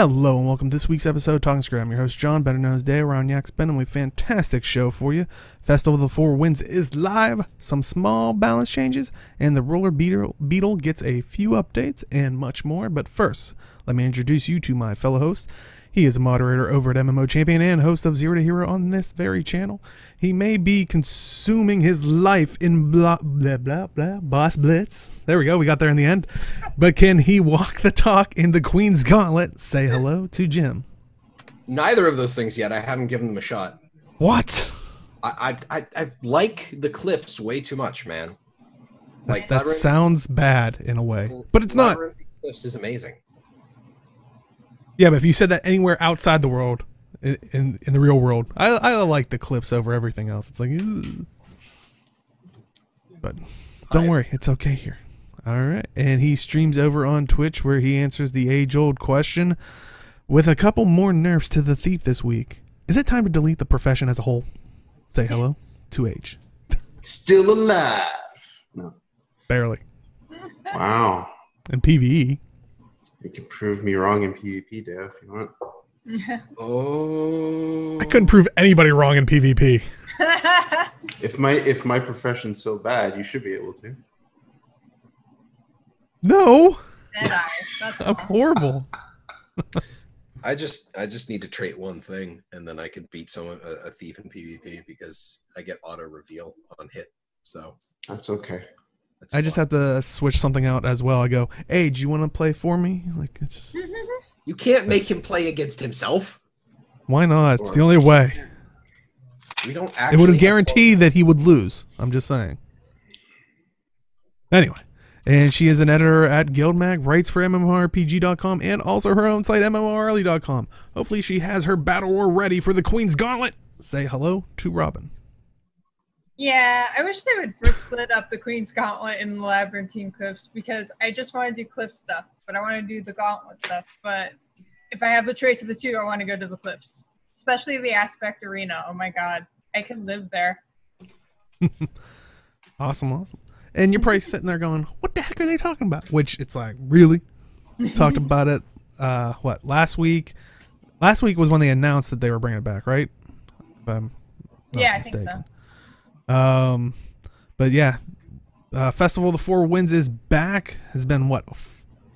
Hello and welcome to this week's episode of Talking Skritt. I'm your host John, better known as Day. We're on Yak Spin and we have a fantastic show for you. Festival of the Four Winds is live, some small balance changes, and the Roller Beetle gets a few updates and much more. But first, let me introduce you to my fellow host. He is a moderator over at MMO Champion and host of Zero to Hero on this very channel. He may be consuming his life in blah, blah, blah, blah, Boss Blitz. There we go. We got there in the end. But can he walk the talk in the Queen's Gauntlet? Say hello to Jim. Neither of those things yet. I haven't given them a shot. What? I like the cliffs way too much, man. Like that sounds bad in a way, but it's not. Cliffs is amazing. Yeah, but if you said that anywhere outside the world, in the real world, I like the clips over everything else. It's like, ugh. But don't worry, it's okay here. All right, and he streams over on Twitch where he answers the age-old question with a couple more nerfs to the thief this week. Is it time to delete the profession as a whole? Say hello to Age. Still alive. No. Barely. Wow. And PvE. You can prove me wrong in PvP, Dave, if you want. Oh. I couldn't prove anybody wrong in PvP. If my profession's so bad, you should be able to. No. That's I'm horrible. I just need to trait one thing, and then I can beat someone a thief in PvP because I get auto reveal on hit. So that's okay. I just have to switch something out as well. I go, Age, you want to play for me? Like it's. You can't make him play against himself. Why not? It's the only way. We don't actually. It would guarantee that he would lose. I'm just saying. Anyway. And she is an editor at Guildmag, writes for MMORPG.com, and also her own site, MMORly.com. Hopefully she has her battle war ready for the Queen's Gauntlet. Say hello to Robin. Yeah, I wish they would split up the Queen's Gauntlet in the Labyrinthine Cliffs because I just want to do cliff stuff, but I want to do the Gauntlet stuff. But if I have the choice of the two, I want to go to the cliffs, especially the Aspect Arena. Oh my god, I could live there. Awesome. And you're probably sitting there going, what the heck are they talking about? Which it's like, really? Talked about it, what, last week? Last week was when they announced that they were bringing it back, right? Yeah, I think so. But yeah, Festival of the Four Winds is back. Has been, what,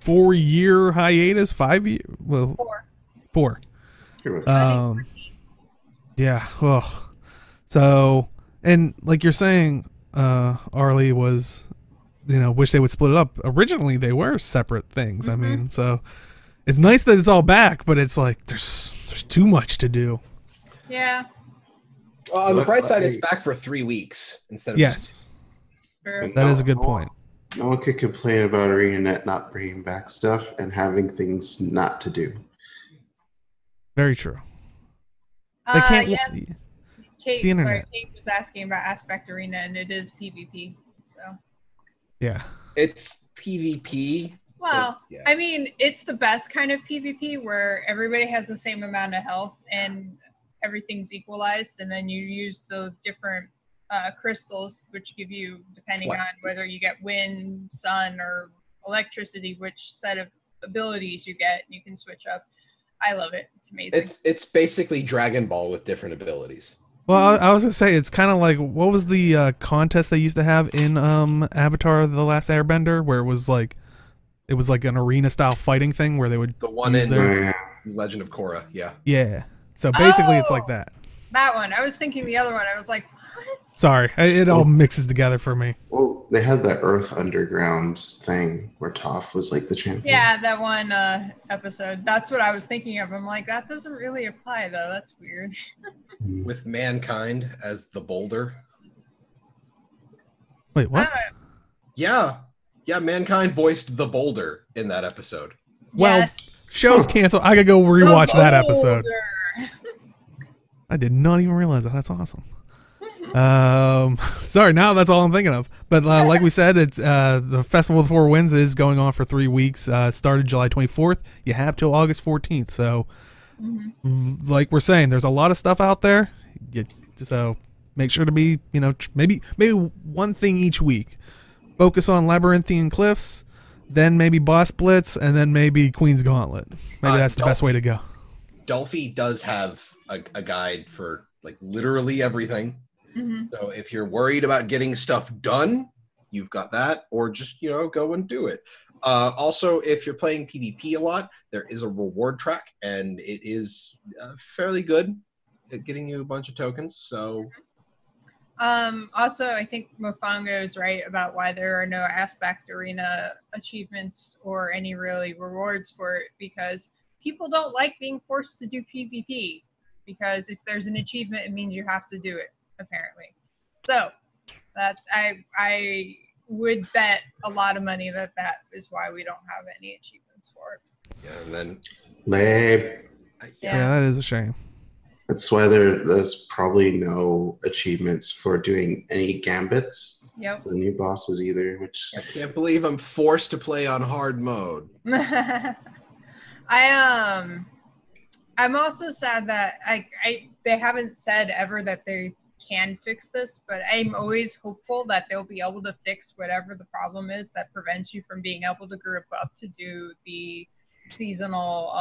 4-year hiatus? 5 years? Well, 4. Yeah. Oh. So, and like you're saying, Arlie was, wish they would split it up. Originally, they were separate things. I mean, so it's nice that it's all back, but it's like there's too much to do. Yeah. Well, on the bright side, it's back for 3 weeks instead of yes. That is a good point. No one could complain about ArenaNet not bringing back stuff and having things not to do. Very true. They can't. Yeah. Kate was asking about Aspect Arena, and it is PvP. So. Yeah. It's PvP. Well, yeah. I mean, it's the best kind of PvP where everybody has the same amount of health and everything's equalized, and then you use the different crystals, which give you, depending on whether you get wind, sun, or electricity, which set of abilities you get, you can switch up. I love it. It's amazing. It's basically Dragon Ball with different abilities. Well, I was gonna say it's kind of like, what was the contest they used to have in Avatar: The Last Airbender, where it was like an arena style fighting thing where they would the one in Legend of Korra, yeah. Yeah. So basically, it's like that. That one. I was thinking the other one. I was like, what? Sorry, it all mixes together for me. Well, they had that Earth Underground thing where Toph was like the champion. Yeah, that one episode. That's what I was thinking of. I'm like, that doesn't really apply though. That's weird. With Mankind as the boulder. Wait, what? Yeah, Mankind voiced the boulder in that episode. Well, yes. Show's canceled. I gotta go rewatch that episode. I did not even realize that. That's awesome. Sorry, now that's all I'm thinking of. But like we said, it's the Festival of the Four Winds is going on for 3 weeks. Started July 24th. You have till August 14th. So, like we're saying, there's a lot of stuff out there. So make sure to be, maybe one thing each week. Focus on Labyrinthine Cliffs. then maybe Boss Blitz, and then maybe Queen's Gauntlet. Maybe that's the best way to go. Delphi does have a guide for like literally everything. So if you're worried about getting stuff done, you've got that, or just, go and do it. Also, if you're playing PvP a lot, there is a reward track, and it is fairly good at getting you a bunch of tokens. So, also, I think Mofongo is right about why there are no Aspect Arena achievements or any really rewards for it, because people don't like being forced to do PvP, because if there's an achievement, it means you have to do it, apparently. So that I would bet a lot of money that is why we don't have any achievements for it. Yeah, and then Lame. Yeah, that is a shame. That's why there's probably no achievements for doing any gambits. Yep. The new bosses either, which I can't believe I'm forced to play on hard mode. I'm also sad that they haven't said ever that they can fix this, but I'm always hopeful that they'll be able to fix whatever the problem is that prevents you from being able to group up to do the seasonal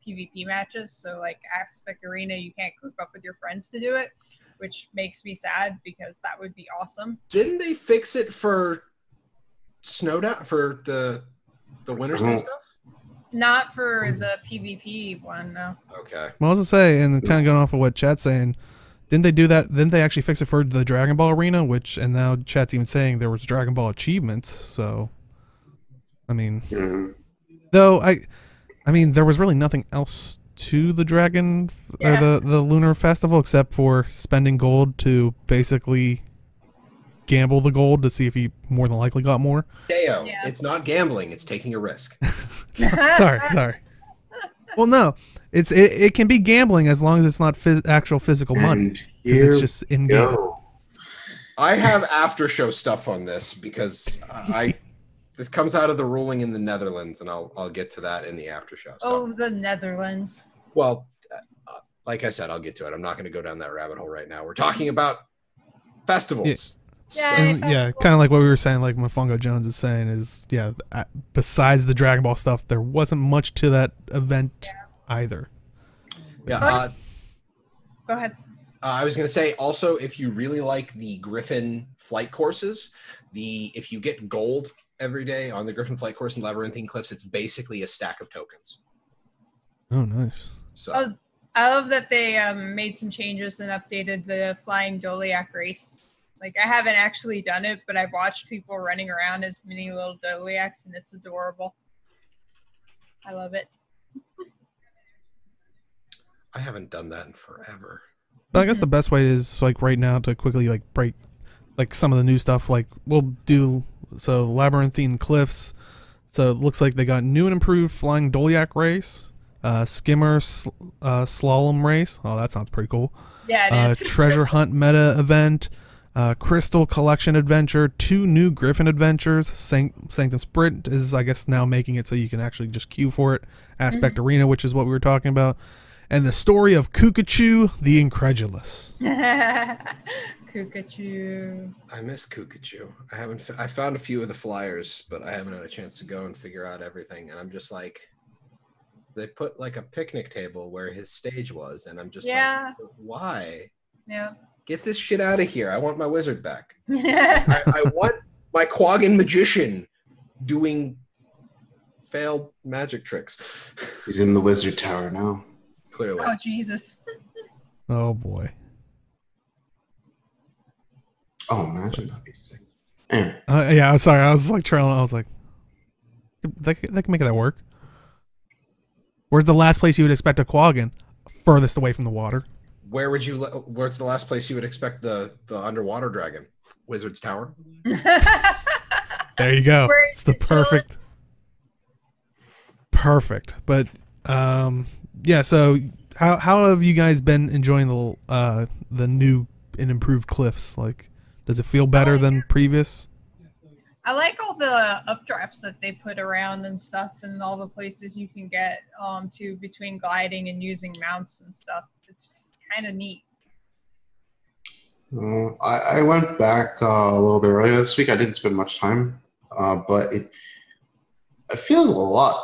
PvP matches. So like Aspect Arena, you can't group up with your friends to do it, which makes me sad because that would be awesome. Didn't they fix it for Snowdown, for the Winter's Day stuff? Not for the PvP one, no. Okay. Well, I was to say, and kind of going off of what Chat's saying, didn't they do that? Didn't they actually fix it for the Dragon Ball Arena? And now Chat's even saying there was Dragon Ball achievements. So, I mean, though I mean, there was really nothing else to the Dragon or the Lunar Festival except for spending gold to basically gamble the gold to see if he more than likely got more. Deo, it's not gambling; it's taking a risk. sorry. Well, no, it can be gambling as long as it's not actual physical money, because it's just in game. I have after show stuff on this because this comes out of the ruling in the Netherlands, and I'll get to that in the after show. So. Oh, the Netherlands. Well, like I said, I'll get to it. I'm not going to go down that rabbit hole right now. We're talking about festivals. Yeah, kind of like what we were saying, like Mofongo Jones is saying is, besides the Dragon Ball stuff, there wasn't much to that event either. Yeah. Go ahead. I was going to say also, if you really like the Griffin flight courses, if you get gold every day on the Griffin flight course in Labyrinthine Cliffs, it's basically a stack of tokens. Oh, nice. So I love that they made some changes and updated the flying Doliac race. Like, I haven't actually done it, but I've watched people running around as mini little Doliacs, and it's adorable. I love it. I haven't done that in forever. But I guess the best way is, like, right now to quickly, like, break, like, some of the new stuff. Like, we'll do, so Labyrinthine Cliffs. So it looks like they got new and improved flying Doliac race, skimmer slalom race. Oh, that sounds pretty cool. Yeah, it is. Treasure hunt meta event. Crystal Collection Adventure, 2 new Griffin Adventures. Sanctum Sprint is, I guess, now making it so you can actually just queue for it. Aspect Arena, which is what we were talking about. And the story of Kukachu the Incredulous. Kukachu. I miss Kukachu. I found a few of the flyers, but I haven't had a chance to go and figure out everything. And I'm just like, they put like a picnic table where his stage was, and I'm just like, why? Yeah. Get this shit out of here. I want my wizard back. I want my Quaggan magician doing failed magic tricks. He's in the wizard tower now. Clearly. Oh, Jesus. Oh, boy. Oh, imagine that'd be sick. Anyway. Yeah, I'm sorry. I was like trailing. I was like, they can make that work. Where's the last place you would expect a Quaggan? Furthest away from the water. Where's the last place you would expect the underwater dragon? Wizard's Tower. There you go. It's the perfect. But yeah. So how have you guys been enjoying the new and improved cliffs? Like, does it feel better than previous? I like all the updrafts that they put around and stuff, and all the places you can get to between gliding and using mounts and stuff. It's kind of neat. I went back a little bit earlier this week. I didn't spend much time, but It feels a lot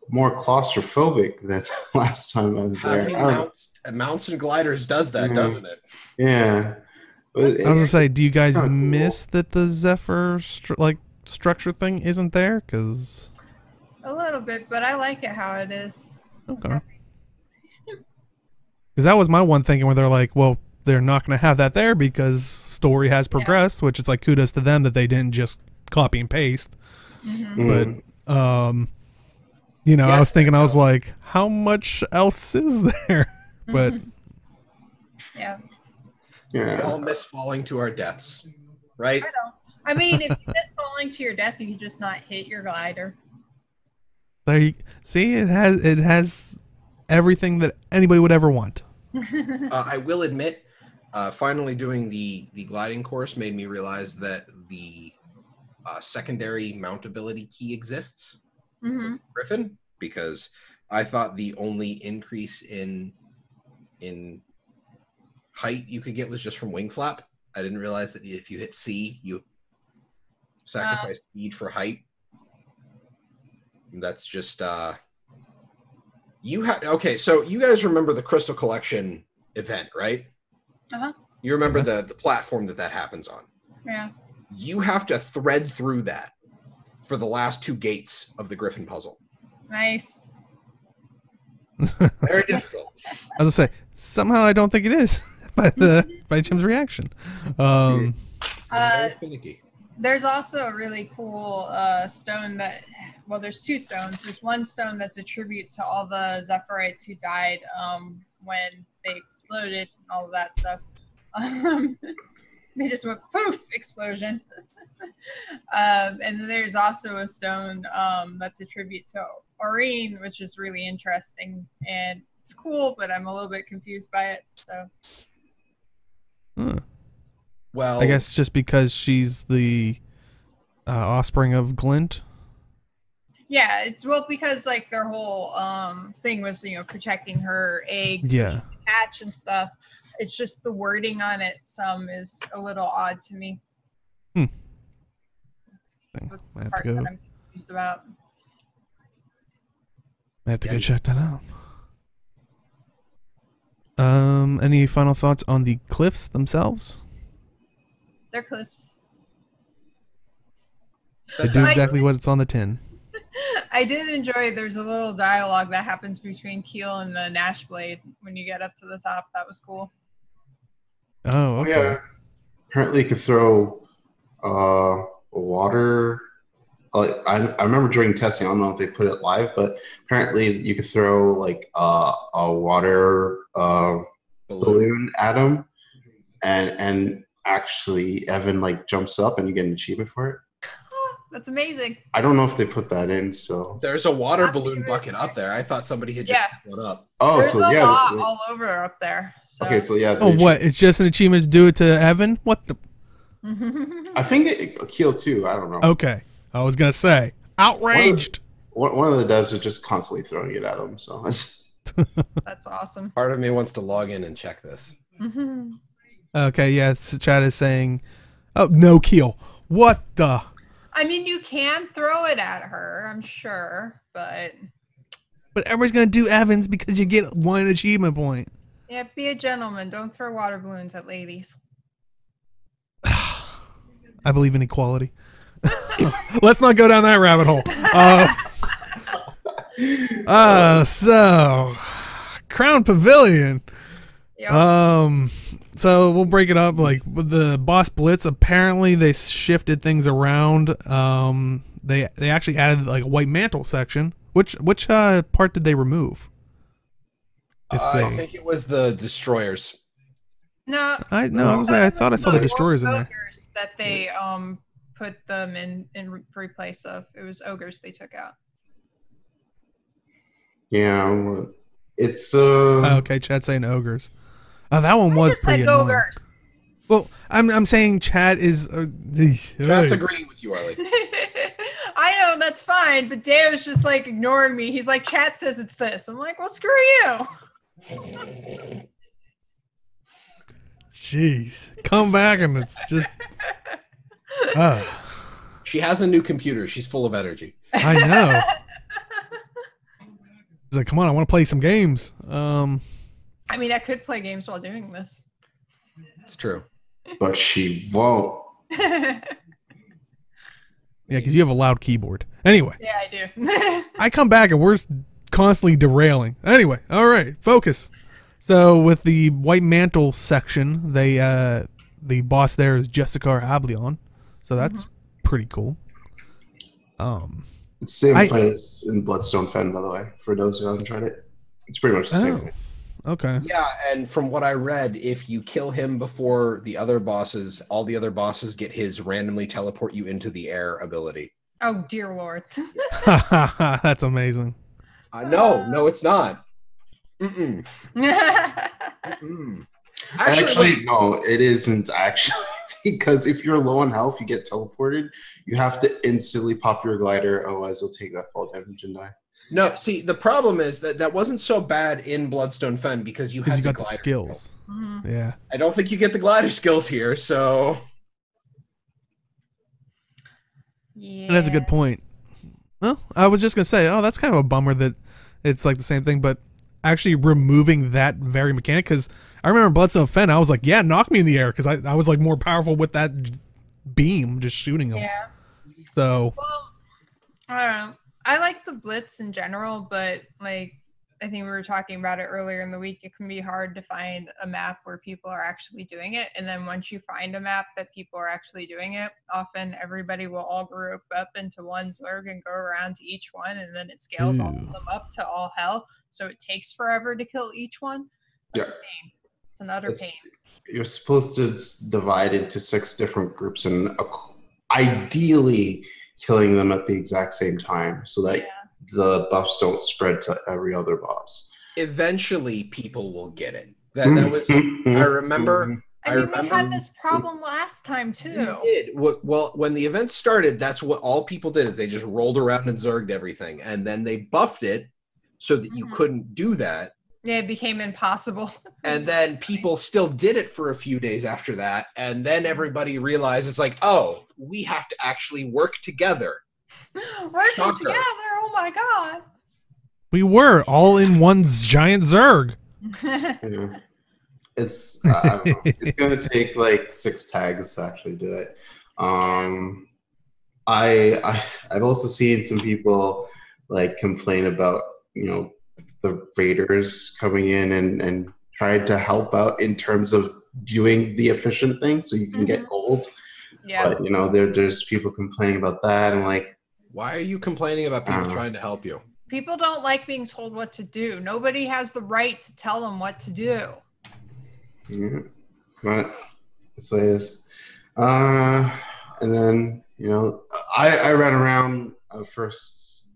more claustrophobic than last time I was there. Having mounts and gliders does that, doesn't it? Yeah. I was gonna say, do you guys miss that the Zephyr structure thing isn't there? Because A little bit, but I like it how it is. okay. Because that was my one thinking where they're like, well, they're not going to have that there because story has progressed, which it's like kudos to them that they didn't just copy and paste. Mm-hmm. But you know, I was thinking, I was like, how much else is there? But yeah. We all miss falling to our deaths, right? I don't. I mean, if you miss falling to your death, you can just not hit your glider. there you see, it has everything that anybody would ever want. I will admit, finally doing the gliding course made me realize that the secondary mountability key exists with Griffin, because I thought the only increase in height you could get was just from wing flap. I didn't realize that if you hit C, you sacrifice speed for height. That's just okay, so you guys remember the Crystal Collection event, right? You remember the platform that happens on. Yeah. You have to thread through that for the last 2 gates of the Griffin puzzle. Nice. Very difficult. I was gonna say, somehow I don't think it is by Jim's reaction. Very finicky. There's also a really cool stone that, well, there's 2 stones. There's one stone that's a tribute to all the Zephyrites who died when they exploded and all of that stuff. They just went poof, explosion. And then there's also a stone that's a tribute to Aurene, which is really interesting. And it's cool, but I'm a little bit confused by it. So. Well, I guess just because she's the offspring of Glint. Yeah, it's because like their whole thing was, you know, protecting her eggs, Yeah, hatch and stuff. It's just the wording on it is a little odd to me. That's the part that I'm confused about. I have to go check that out. Any final thoughts on the cliffs themselves? They're cliffs. They do exactly what it's on the tin. I did enjoy, there's a little dialogue that happens between Keel and the Nash Blade when you get up to the top. That was cool. Oh, okay. Yeah. Apparently, you could throw water. I remember during testing, I don't know if they put it live, but apparently you could throw like a water balloon at him, and actually Evan like jumps up and you get an achievement for it. That's amazing. I don't know if they put that in. So there's a water balloon bucket up there. I thought somebody had just put up. Oh, there's so a yeah, lot all over up there. So. Okay, so yeah. Oh, what? It's just an achievement to do it to Evan? What the? I think it Keel too. I don't know. Okay, I was gonna say outraged. One of the devs are just constantly throwing it at him. So that's awesome. Part of me wants to log in and check this. Okay, yeah. Chad is saying, "Oh no, Keel. What the?" I mean, you can throw it at her, I'm sure, but everybody's gonna do Evans because you get 1 achievement point. Yeah, be a gentleman. Don't throw water balloons at ladies. I believe in equality. Let's not go down that rabbit hole. So Crown Pavilion. Yep. So we'll break it up. Like with the boss blitz, apparently they shifted things around. They actually added like a white mantle section. Which part did they remove? I think it was the destroyers. No, I was gonna say I thought I saw the destroyers in there. That they put them in replace of. It was ogres they took out. Yeah, it's okay, Chad's saying ogres. Oh, that one was pretty annoying. Ogres. Well, I'm saying Chad is. Chad's agreeing with you, Arlie. I know that's fine, but Dave's just like ignoring me. He's like, Chat says it's this. I'm like, well, screw you. Jeez, come back and it's just. She has a new computer. She's full of energy. I know. He's like, come on, I want to play some games. I mean, I could play games while doing this. It's true. But she won't. Yeah, because you have a loud keyboard. Anyway. Yeah, I do. I come back and we're constantly derailing. Anyway, all right, focus. So with the White Mantle section, the boss there is Jessica Ablion. So that's pretty cool. It's the same fight as in Bloodstone Fen, by the way, for those who haven't tried it. It's pretty much the same thing. Okay. Yeah, and from what I read, if you kill him before the other bosses, all the other bosses get his randomly teleport you into the air ability. Oh, dear Lord. That's amazing. No, it's not. Mm-mm. Actually, no, it isn't actually. Because if you're low on health, you get teleported. You have to instantly pop your glider, otherwise you'll take that fall damage and die. No, see, the problem is that wasn't so bad in Bloodstone Fen because you had got the skills. Yeah. I don't think you get the glider skills here, so... Yeah. That's a good point. Well, I was just going to say, that's kind of a bummer that it's like the same thing, but actually removing that very mechanic, because I remember Bloodstone Fen, I was like, yeah, knock me in the air, because I was like more powerful with that beam, just shooting them. Yeah. So... Well, I don't know. I like the Blitz in general, but like I think we were talking about it earlier in the week, it can be hard to find a map where people are actually doing it. And then once you find a map that people are actually doing it, often everybody will all group up into one Zerg and go around to each one, and then it scales all of them up to all hell. So it takes forever to kill each one. That's a pain. It's an utter pain. You're supposed to divide into 6 different groups and ideally killing them at the exact same time so that the buffs don't spread to every other boss. Eventually, people will get it. That was. I remember. I mean, we had this problem last time too. We did. Well, when the event started, that's what all people did, is they just rolled around and zerged everything, and then they buffed it so that you couldn't do that. Yeah, it became impossible. And then people still did it for a few days after that, and then everybody realized it's like, oh, we have to actually work together. Working together, oh my god. We were all in one giant Zerg. Yeah. It's it's gonna take like 6 tags to actually do it. I've also seen some people like complain about, the raiders coming in and tried to help out in terms of doing the efficient thing so you can get gold. Yeah. But there's people complaining about that, and like, why are you complaining about people trying to help you? People don't like being told what to do. Nobody has the right to tell them what to do. Yeah, but that's what it is. And then I ran around first.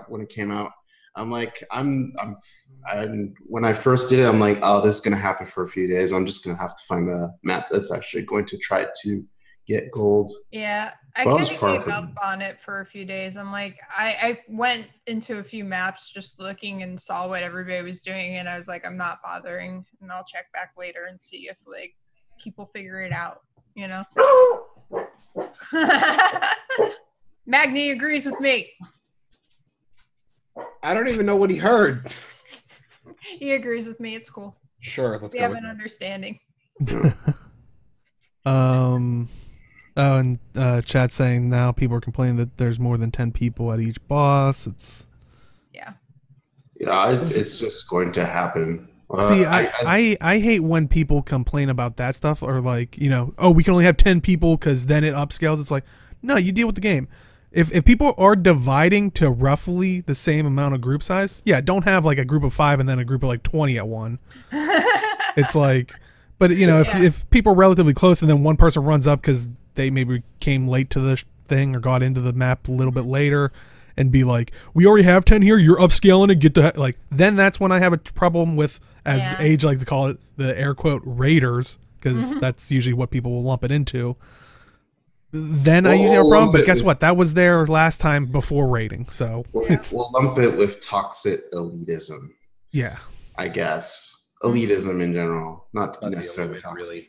When it came out, I'm like, when I first did it, I'm like, oh, this is gonna happen for a few days. I'm just gonna have to find a map that's actually going to try to get gold. Yeah, I kind of gave up on it for a few days. I'm like, I went into a few maps just looking and saw what everybody was doing, and I was like, I'm not bothering, and I'll check back later and see if like people figure it out, Magni agrees with me. I don't even know what he heard. He agrees with me. It's cool. Sure, let's go. We have an understanding. And chat saying now people are complaining that there's more than 10 people at each boss. It's it's just going to happen. See, I hate when people complain about that stuff, or like, oh, we can only have 10 people because then it upscales. It's like, no, you deal with the game. If people are dividing to roughly the same amount of group size, don't have like a group of 5 and then a group of like 20 at one. It's like, but if people are relatively close and then one person runs up because they maybe came late to the thing or got into the map a little bit later, and be like, we already have 10 here, you're upscaling it, get to like, then that's when I have a problem with, as Age like to call it, the air quote raiders, because that's usually what people will lump it into. Then I usually have a problem, but guess what? That was there last time before raiding, so we'll lump it with toxic elitism. Yeah, I guess elitism in general, not necessarily toxic. Really.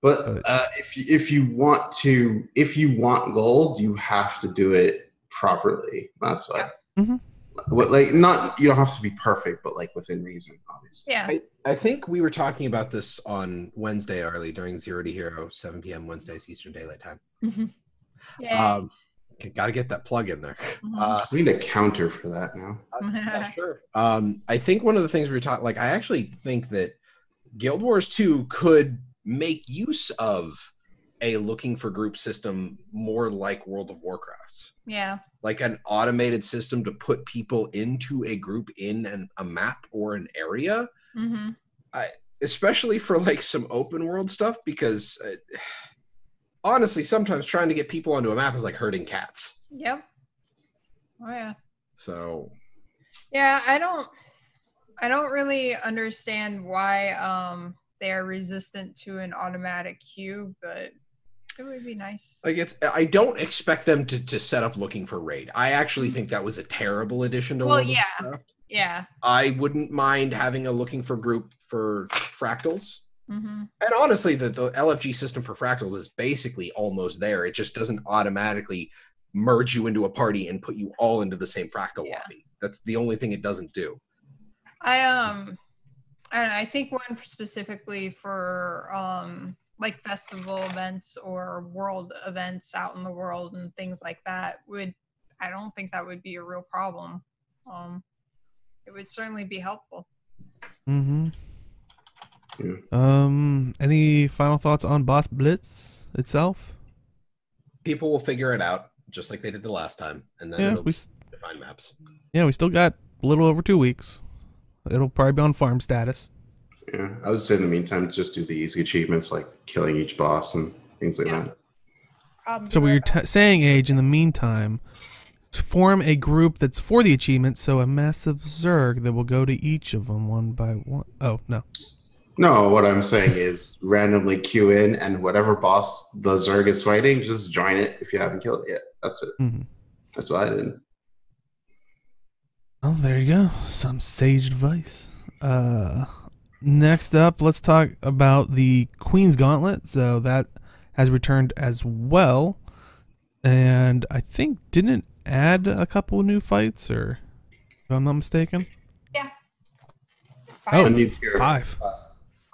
But if you want gold, you have to do it properly. That's why. Mm-hmm. Like, not, you don't have to be perfect, but like within reason, obviously. Yeah. I think we were talking about this on Wednesday early during 0 to Hero, 7 p.m. Wednesdays Eastern Daylight Time. Yeah. Got to get that plug in there. We need a counter for that now. Yeah, sure. I think one of the things we were talking, like, I actually think that Guild Wars 2 could make use of a looking for group system more like World of Warcraft. Yeah. Like an automated system to put people into a group in a map or an area. Mm-hmm. Especially for like some open world stuff, because honestly, sometimes trying to get people onto a map is like herding cats. Yep. Oh yeah. So. Yeah, I don't really understand why they are resistant to an automatic queue, but it would be nice. Like, I don't expect them to set up looking for raid. I actually think that was a terrible addition to World of Warcraft. Yeah. I wouldn't mind having a looking for group for fractals. Mm-hmm. And honestly, the LFG system for fractals is basically almost there. It just doesn't automatically merge you into a party and put you all into the same fractal lobby. That's the only thing it doesn't do. I think one specifically for like festival events or world events out in the world and things like that I don't think that would be a real problem. It would certainly be helpful. Mm-hmm. Yeah. Any final thoughts on Boss Blitz itself? People will figure it out just like they did the last time, and then it'll define maps. Yeah, we still got a little over 2 weeks. It'll probably be on farm status. Yeah, I would say in the meantime, just do the easy achievements like killing each boss and things like that. So what you're saying, Age, in the meantime, to form a group that's for the achievement, so a massive Zerg that will go to each of them one by one. Oh, no. No, what I'm saying is randomly queue in, and whatever boss the Zerg is fighting, just join it if you haven't killed it yet. That's it. Mm-hmm. That's what I did. Oh, there you go. Some sage advice. Next up, let's talk about the Queen's Gauntlet. So that has returned as well. And I think didn't it add a couple of new fights, or if I'm not mistaken? Yeah. Oh, A new tier. 5.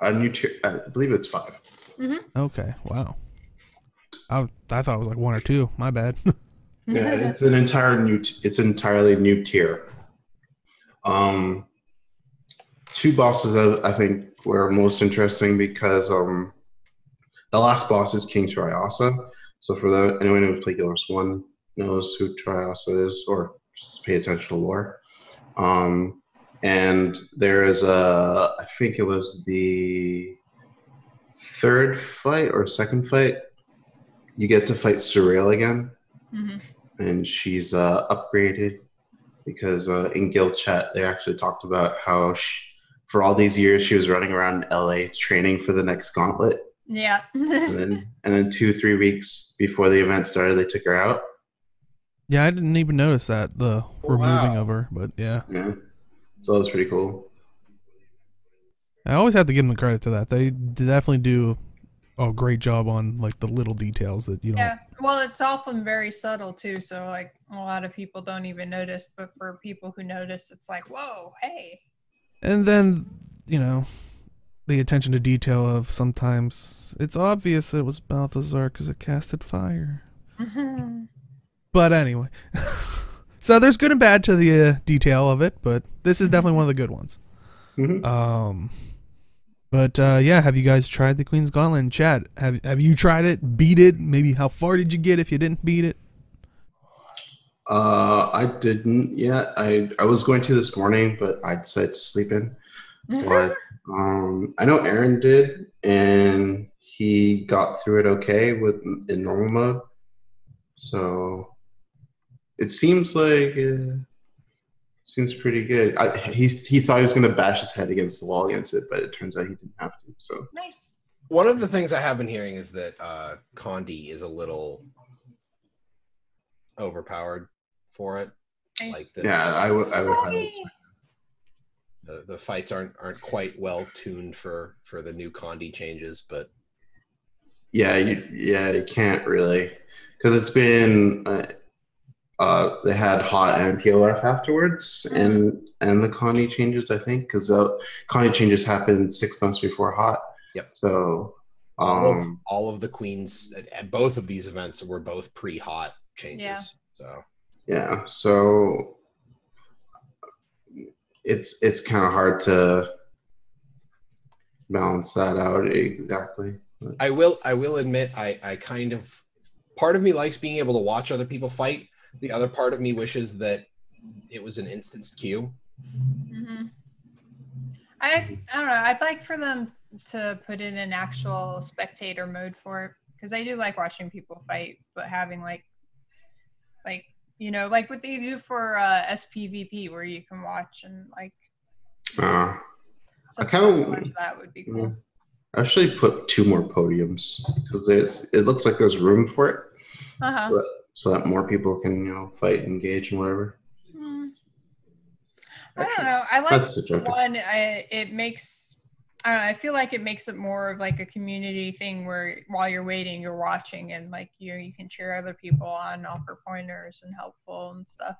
A new tier. I believe it's 5. Mm-hmm. Okay, wow. I thought it was like 1 or 2. My bad. Yeah, it's an entirely new tier. 2 bosses I think were most interesting because the last boss is King Triasa. So for anyone who's played Guild Wars 1 knows who Triasa is, or just pay attention to lore. And there is I think it was the 3rd fight or 2nd fight, you get to fight Surreal again. Mm-hmm. And she's upgraded because in guild chat they actually talked about how for all these years she was running around LA training for the next Gauntlet. Yeah. and then 2-3 weeks before the event started, they took her out. Yeah, I didn't even notice that, the removing of her, but yeah. So that was pretty cool. I always have to give them the credit to that. They definitely do a great job on like the little details that you don't. Yeah, well, it's often very subtle too, so like a lot of people don't even notice, but for people who notice, it's like, whoa, hey. And then, the attention to detail of sometimes it's obvious that it was Balthazar because it casted fire. Mm-hmm. But anyway, so there's good and bad to the detail of it, but this is definitely one of the good ones. Mm-hmm. But yeah, have you guys tried the Queen's Gauntlet in chat? Have you tried it? Beat it? Maybe how far did you get if you didn't beat it? I didn't yet. I was going to this morning, but I decided to sleep in. But I know Aaron did, and he got through it okay in normal mode. So it seems like seems pretty good. He thought he was going to bash his head against the wall against it, but it turns out he didn't have to. So Nice. One of the things I have been hearing is that Condi is a little overpowered for it. Nice. Like I would highly expect the fights aren't quite well tuned for the new Condi changes, but you can't really, because it's been they had hot and POF afterwards, and the Connie changes, I think, because Connie changes happened 6 months before hot. Yep. So all of the queens at both of these events were both pre-hot changes. Yeah. So yeah, so it's kind of hard to balance that out exactly. I will admit I kind of, part of me likes being able to watch other people fight. The other part of me wishes that it was an instanced queue. Mm-hmm. I don't know. I'd like for them to put in an actual spectator mode for it, because I do like watching people fight, but having like what they do for SPVP, where you can watch and like. I kind of that would be cool. Actually, put 2 more podiums, because it looks like there's room for it, so that more people can fight, engage, and whatever. I don't know. I like one. It makes. I don't know. I feel like it makes it more of like a community thing where while you're waiting, you're watching, and like you can cheer other people on, offer pointers, and helpful and stuff.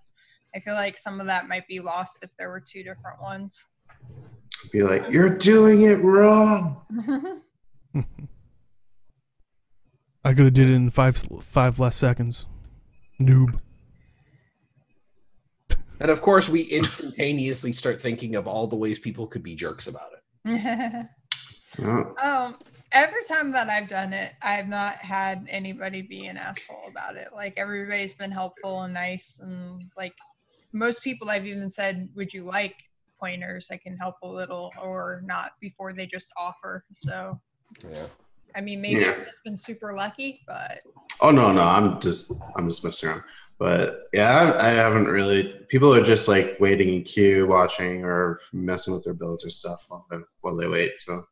I feel like some of that might be lost if there were 2 different ones. Be like, you're doing it wrong. I could have did it in five less seconds. Noob. And of course, we instantaneously start thinking of all the ways people could be jerks about it. Every time that I've done it, I've not had anybody be an asshole about it. Like, everybody's been helpful and nice, and like most people I've even said, would you like pointers? I can help a little or not, before they just offer. So yeah, I mean, maybe I've just been super lucky, but no, I'm just messing around. But yeah, I haven't really. People are just like waiting in queue, watching, or messing with their builds or stuff while they wait. So.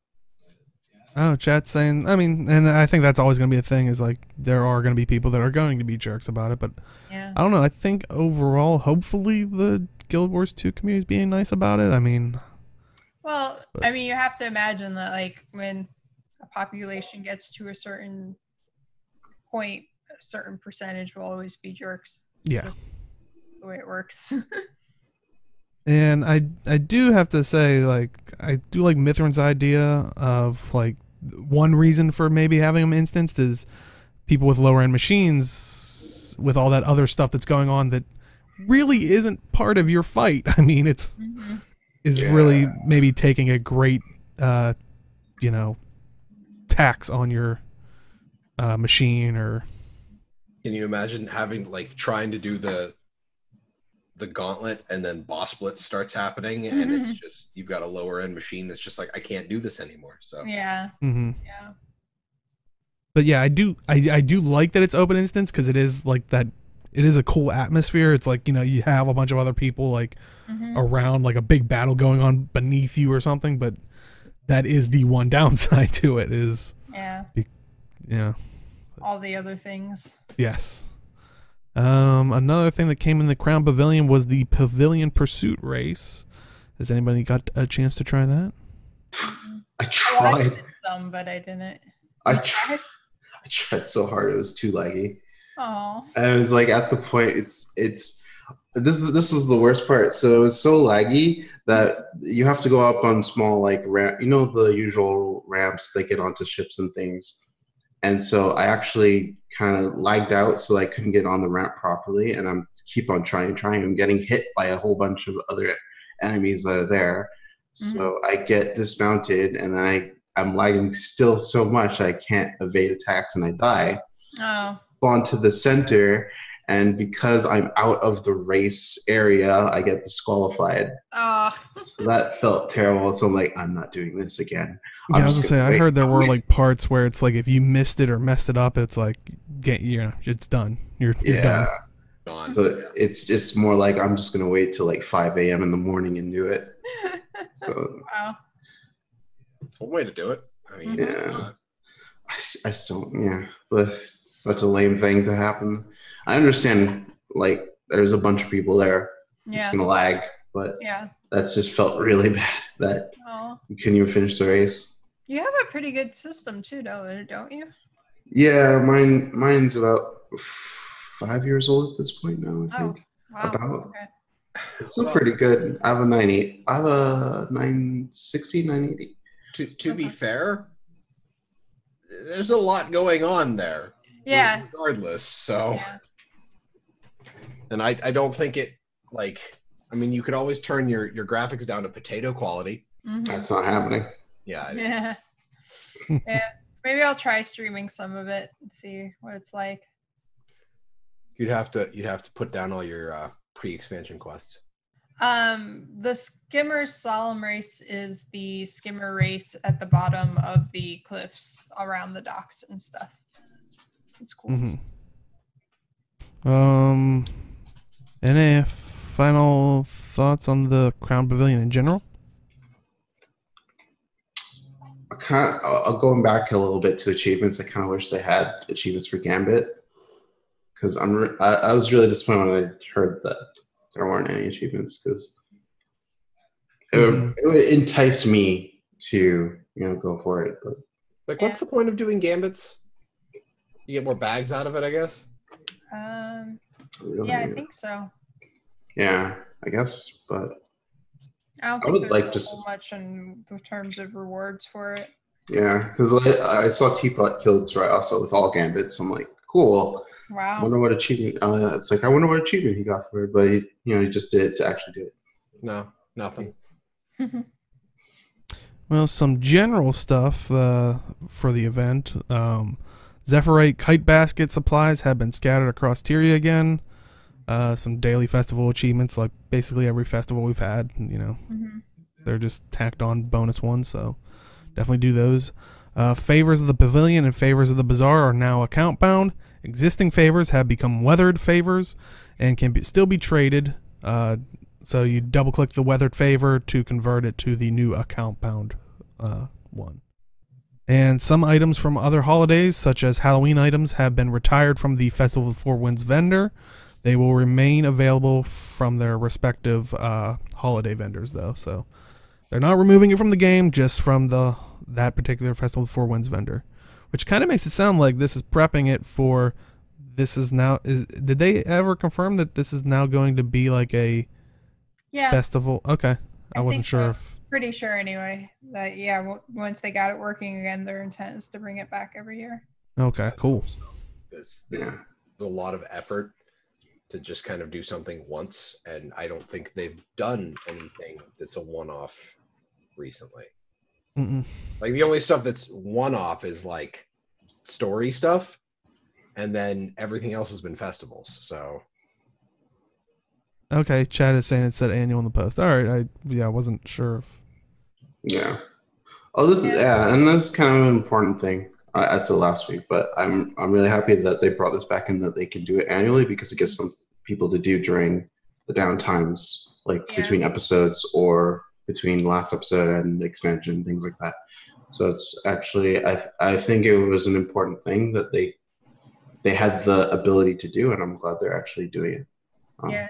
Oh, chat's saying. I mean, and I think that's always going to be a thing. Is like there are going to be people that are going to be jerks about it, but I don't know. I think overall, hopefully, the Guild Wars 2 community is being nice about it. I mean, I mean, you have to imagine that like when a population gets to a certain point, a certain percentage will always be jerks. Yeah. Just the way it works. And I do have to say, like, I do like Mithrin's idea of like one reason for maybe having them instanced is people with lower end machines with all that other stuff that's going on that really isn't part of your fight. I mean, it's really maybe taking a great tax on your machine. Or can you imagine having like trying to do the gauntlet and then boss blitz starts happening and it's just you've got a lower end machine that's just like, I can't do this anymore. So but yeah, I do like that it's open instance, because it is like that. It is a cool atmosphere. It's like, you have a bunch of other people like around, like a big battle going on beneath you or something, but that is the one downside to it is all the other things. Yes. Another thing that came in the Crown Pavilion was the Pavilion Pursuit Race. Has anybody got a chance to try that? I tried. I did some, but I didn't. I tried so hard. It was too laggy. Oh. And it was like at the point this was the worst part. So it was so laggy that you have to go up on small like ramp, the usual ramps they get onto ships and things. And so I actually kind of lagged out, so I couldn't get on the ramp properly. And I'm keep on trying. I'm getting hit by a whole bunch of other enemies that are there. So I get dismounted, and then I'm lagging still so much I can't evade attacks, and I die. Oh. Onto the center, and because I'm out of the race area, I get disqualified. Oh. So that felt terrible. So I'm like, I'm not doing this again. Yeah, I was gonna say, I heard there were like parts where it's like if you missed it or messed it up, it's like it's done. You're done. So it's just more like I'm just gonna wait till like 5 a.m. in the morning and do it. So wow. It's one way to do it. I mean, I still but it's such a lame thing to happen. I understand, like, there's a bunch of people there. It's gonna lag, but that's just felt really bad that you couldn't even finish the race. You have a pretty good system too, though, don't you? Yeah, mine's about 5 years old at this point now, I Oh, think. wow. About. Okay. It's still Well, pretty good. I have a 98. I have a 960, 980. to be fair, there's a lot going on there. Yeah. Regardless, so. Yeah. And I don't think it, like, I mean, you could always turn your graphics down to potato quality. Mhm. That's not happening. Yeah. Yeah. Yeah. Maybe I'll try streaming some of it and see what it's like. You'd have to put down all your pre-expansion quests. The skimmer's solemn race is the skimmer race at the bottom of the cliffs around the docks and stuff. It's cool. Any final thoughts on the Crown Pavilion in general? Going back a little bit to achievements, I kind of wish they had achievements for Gambit, because I was really disappointed when I heard that there weren't any achievements, because it would entice me to go for it. But like, what's the point of doing gambits? You get more bags out of it, I guess. really, Yeah, I think so. Yeah, I guess, but I don't I think would there's like so much in terms of rewards for it. yeah, because I saw Teapot killed Troy also with all gambits. I'm like, cool. Wow. Wonder what achievement. It's like I wonder what achievement he got for it, but he just did it to actually do it. No, nothing. Well, some general stuff for the event. Zephyrite kite basket supplies have been scattered across Tyria again. Some daily festival achievements, like basically every festival we've had. They're just tacked on bonus ones, so definitely do those. Favors of the pavilion and favors of the bazaar are now account bound. Existing favors have become weathered favors and can still be traded. So you double click the weathered favor to convert it to the new account bound one. And some items from other holidays, such as Halloween items, have been retired from the Festival of the Four Winds vendor. They will remain available from their respective holiday vendors, though. So they're not removing it from the game, just from that particular Festival of the Four Winds vendor, which kind of makes it sound like this is prepping it for. This is now. Did they ever confirm that this is now going to be like a festival? Okay, I wasn't sure if. Pretty sure anyway. That once they got it working again, their intent is to bring it back every year. Okay, cool. There's a lot of effort to just kind of do something once, and I don't think they've done anything that's a one-off recently. Like, the only stuff that's one-off is like story stuff, and then everything else has been festivals. So okay, Chad is saying it said annual in the post. All right, I wasn't sure if. Yeah. Oh, this is and this is kind of an important thing. I said last week, but I'm really happy that they brought this back and that they can do it annually, because it gives some people to do during the downtimes, like between episodes or between last episode and expansion, things like that. So it's actually, I think it was an important thing that they had the ability to do, and I'm glad they're actually doing it.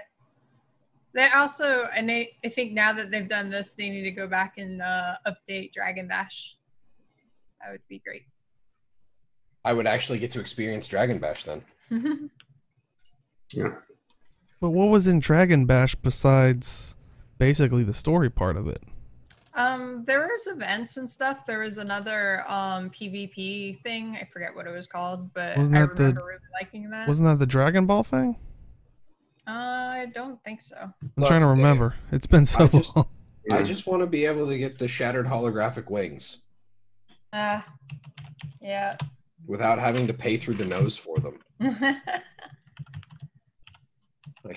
They also, and I think now that they've done this, they need to go back and update Dragon Bash. That would be great. I would actually get to experience Dragon Bash then. Yeah. But what was in Dragon Bash besides basically the story part of it? There was events and stuff. There was another PvP thing. I forget what it was called, but I remember really liking that. Wasn't that the Dragon Ball thing? I don't think so. I'm trying to remember. It's been so long. I just want to be able to get the shattered holographic wings. Yeah. Without having to pay through the nose for them.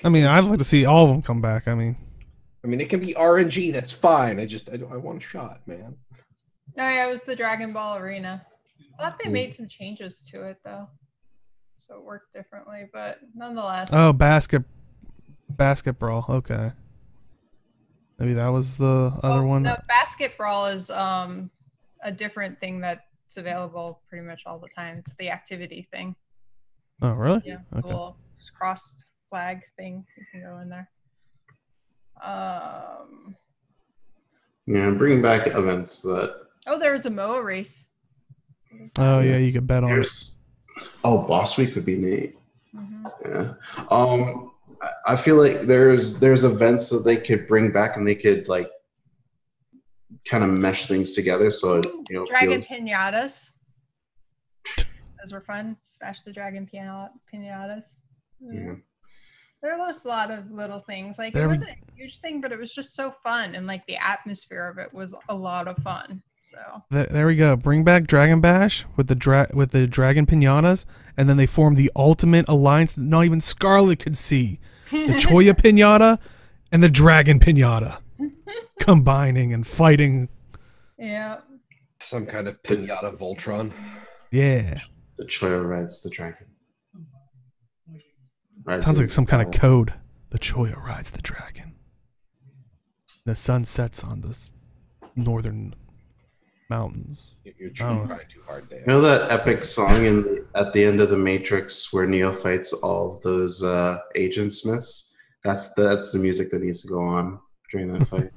I mean, I'd like to see all of them come back. I mean, it can be RNG. That's fine. I want a shot, man. Oh yeah, it was the Dragon Ball Arena. I thought they made some changes to it though, so it worked differently. But nonetheless. Oh, basket brawl. Okay. Maybe that was the other one. No, basket brawl is a different thing that's available pretty much all the time. It's the activity thing. Oh, really? Yeah. Okay. Little crossed flag thing. You can go in there. Yeah, bringing back events that. Oh, there was a MOA race. Oh yeah, you could bet on it. Oh, boss week would be neat. Mm-hmm. Yeah. I feel like there's events that they could bring back and they could like kind of mesh things together so it, Dragon feels... pinatas. Those were fun. Smash the dragon pinatas. Yeah. There was a lot of little things. Like it wasn't a huge thing, but it was just so fun, and like the atmosphere of it was a lot of fun. So there we go. Bring back Dragon Bash with the dragon pinatas, and then they formed the ultimate alliance that not even Scarlet could see. The Choya pinata and the dragon pinata combining and fighting. Yeah. Some kind of pinata Voltron. Yeah. The Choya rides the dragon. Sounds like some kind of code. The Choya rides the dragon. The sun sets on the northern mountains. You're trying too hard, Dave. You know that epic song at the end of the Matrix where Neo fights all of those Agent Smiths? That's the music that needs to go on during that fight.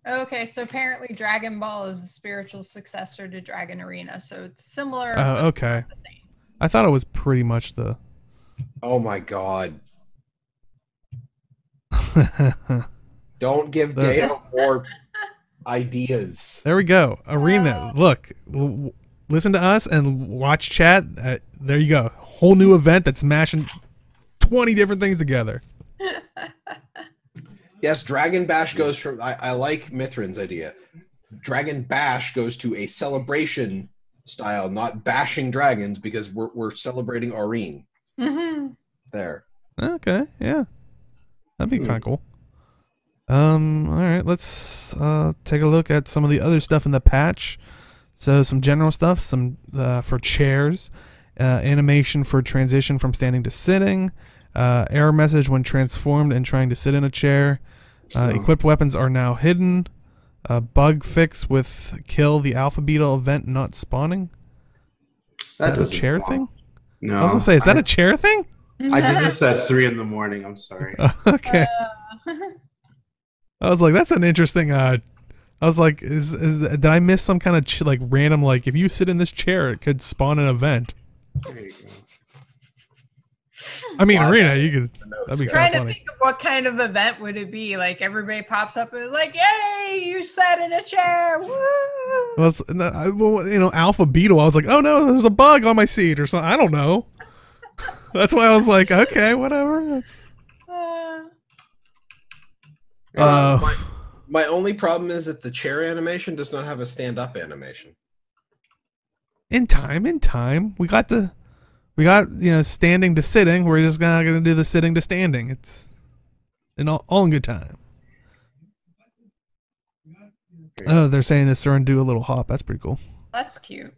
Okay, so apparently Dragon Ball is the spiritual successor to Dragon Arena, so it's similar. Okay. Not the same. I thought it was pretty much the. Oh my god. Don't give Data more ideas. There we go. Arena. Look, listen to us and watch chat. There you go. Whole new event that's mashing 20 different things together. Yes, Dragon Bash goes from... I like Mithrin's idea. Dragon Bash goes to a celebration style, not bashing dragons, because we're celebrating Aurene. Mm-hmm. There. Okay, yeah. That'd be kind of cool. All right, let's take a look at some of the other stuff in the patch. So some general stuff, some for chairs, animation for transition from standing to sitting, error message when transformed and trying to sit in a chair. Equipped weapons are now hidden. Bug fix with kill the alpha beetle event not spawning. That a chair thing? No. I was gonna say, is that a chair thing? I did this at 3 a.m. I'm sorry. Okay. I was like, that's an interesting. I was like, did I miss some kind of like random like if you sit in this chair, it could spawn an event. There you go. I mean, Arena, you could. That'd be Trying kind of to funny. think of what kind of event would it be? Like everybody pops up and is like, "Yay, you sat in a chair!" Woo! Well, Alpha Beetle. I was like, oh no, there's a bug on my seat or something. I don't know. That's why I was like, okay, whatever. My only problem is that the chair animation does not have a stand-up animation. In time, we got standing to sitting. We're just not gonna do the sitting to standing. It's all in good time. Oh, they're saying it's starting to do a little hop. That's pretty cool. That's cute.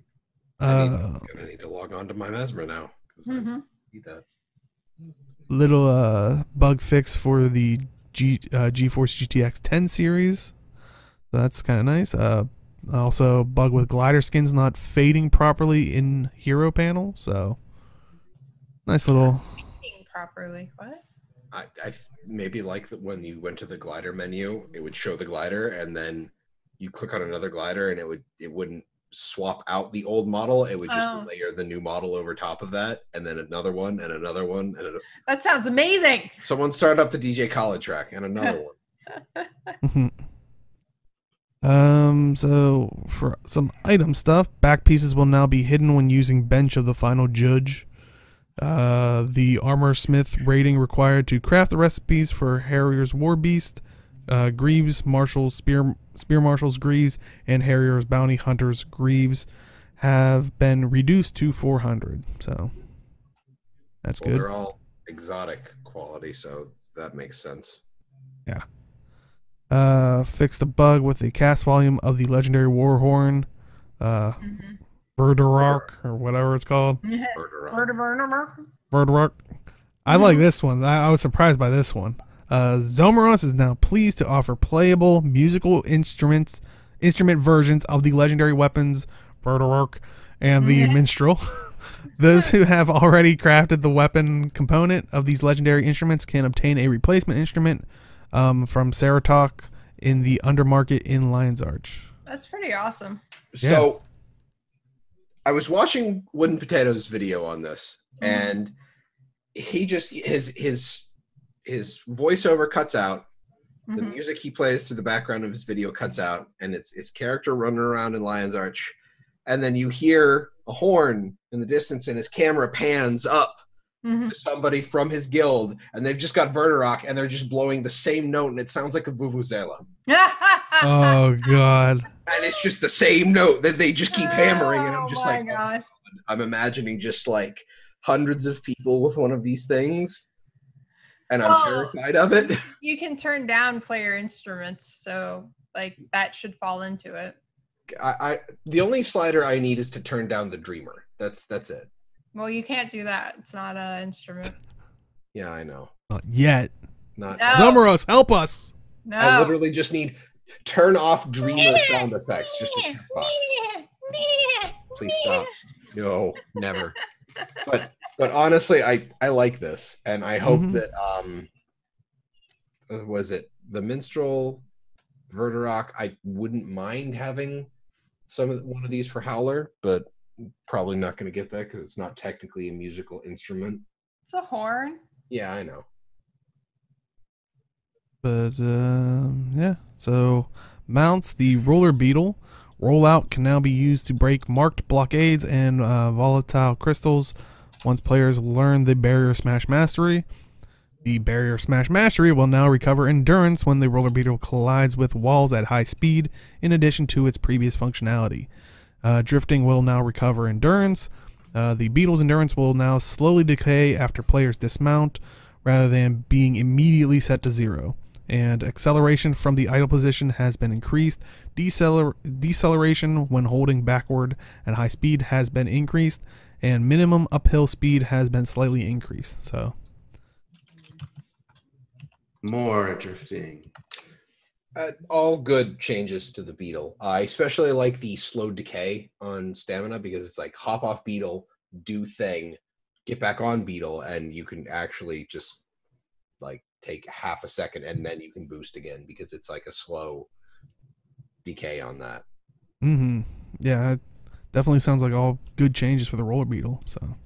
I'm gonna need to log on to my Mesmer now. Mm-hmm. I need that. Little bug fix for the GeForce GTX 10 series. So that's kind of nice. Also, bug with glider skins not fading properly in hero panel. So nice little. Fading properly. What? I maybe like that when you went to the glider menu, it would show the glider, and then you click on another glider, and it wouldn't swap out the old model. It would just layer the new model over top of that, and then another one, and another one, and that sounds amazing. Someone started up the DJ Khaled track, and another one. So for some item stuff, back pieces will now be hidden when using Bench of the Final Judge. The armor smith rating required to craft the recipes for Harrier's War Beast, Greaves Marshal's Spear Marshal's Greaves, and Harrier's Bounty Hunter's Greaves have been reduced to 400. So that's good. They're all exotic quality, so that makes sense. Yeah. Fixed a bug with the cast volume of the legendary Warhorn, Verderark, or whatever it's called. Verderark. I like this one. I was surprised by this one. Zomaros is now pleased to offer playable musical instrument versions of the legendary weapons Verderark and the Minstrel. Those who have already crafted the weapon component of these legendary instruments can obtain a replacement instrument from Saratok in the undermarket in Lion's Arch. That's pretty awesome. So I was watching Wooden Potato's video on this, and he just his voiceover cuts out. The music he plays through the background of his video cuts out, and it's his character running around in Lion's Arch. And then you hear a horn in the distance, and his camera pans up to somebody from his guild, and they've just got Verderock, and they're just blowing the same note, and it sounds like a vuvuzela. Oh, God. And it's just the same note that they just keep hammering, and I'm just like, God. I'm imagining just like hundreds of people with one of these things, and I'm terrified of it. You can turn down player instruments, so like that should fall into it. The only slider I need is to turn down the Dreamer. That's it. Well, you can't do that. It's not an instrument. Yeah, I know. Not yet. Not. No. Zomaros, help us. No. I literally just need turn off Dreamer sound effects. Just a checkbox. Please stop. No, never. But honestly, I like this, and I hope that was it the Minstrel Verderock? I wouldn't mind having one of these for Howler, but probably not going to get that because it's not technically a musical instrument. It's a horn. Yeah, I know. But yeah, so mounts. The Roller Beetle rollout can now be used to break marked blockades and volatile crystals once players learn the Barrier Smash Mastery. The Barrier Smash Mastery will now recover endurance when the Roller Beetle collides with walls at high speed, in addition to its previous functionality. Drifting will now recover endurance. The Beetle's endurance will now slowly decay after players dismount, rather than being immediately set to 0. And acceleration from the idle position has been increased. Deceleration when holding backward at high speed has been increased, and minimum uphill speed has been slightly increased. So more drifting. All good changes to the Beetle. I especially like the slow decay on stamina, because it's like hop off Beetle, do thing, get back on Beetle, and you can actually just like take half a second and then you can boost again, because it's like a slow decay on that. Yeah, it definitely sounds like all good changes for the Roller Beetle, so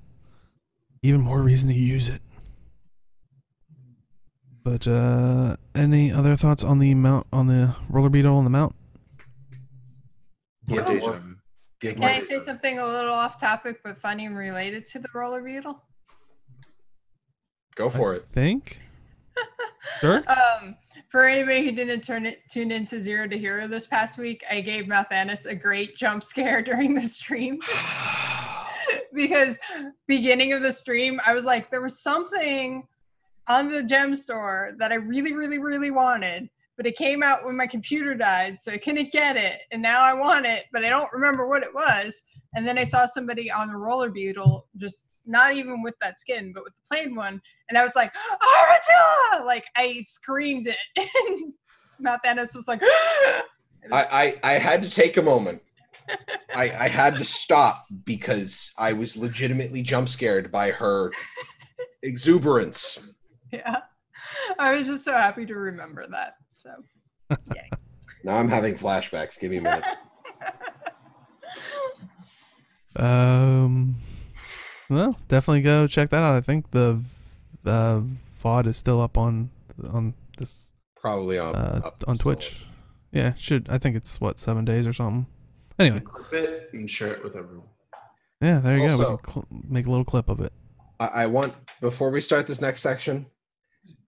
even more reason to use it. But any other thoughts on the mount, on the Roller Beetle and the mount? Can I say something a little off topic but funny and related to the Roller Beetle? Go for it. Think? Sure. For anybody who didn't tune into Zero to Hero this past week, I gave Malthanis a great jump scare during the stream. Because beginning of the stream, I was like, there was something on the gem store that I really, really, really wanted, but it came out when my computer died, so I couldn't get it, and now I want it, but I don't remember what it was. And then I saw somebody on the Roller Beetle, just not even with that skin, but with the plain one, and I was like, Armadilla! Like, I screamed it, and Malthanis was like, I had to take a moment. I had to stop because I was legitimately jump scared by her exuberance. Yeah, I was just so happy to remember that. So, yay. Now I'm having flashbacks. Give me a minute. Well, definitely go check that out. I think the VOD is still up on this. Probably on Twitch. Yeah, should. I think it's 7 days or something. Anyway, Clip it and share it with everyone. Yeah, there you Also, go. We can make a little clip of it. I want, before we start this next section,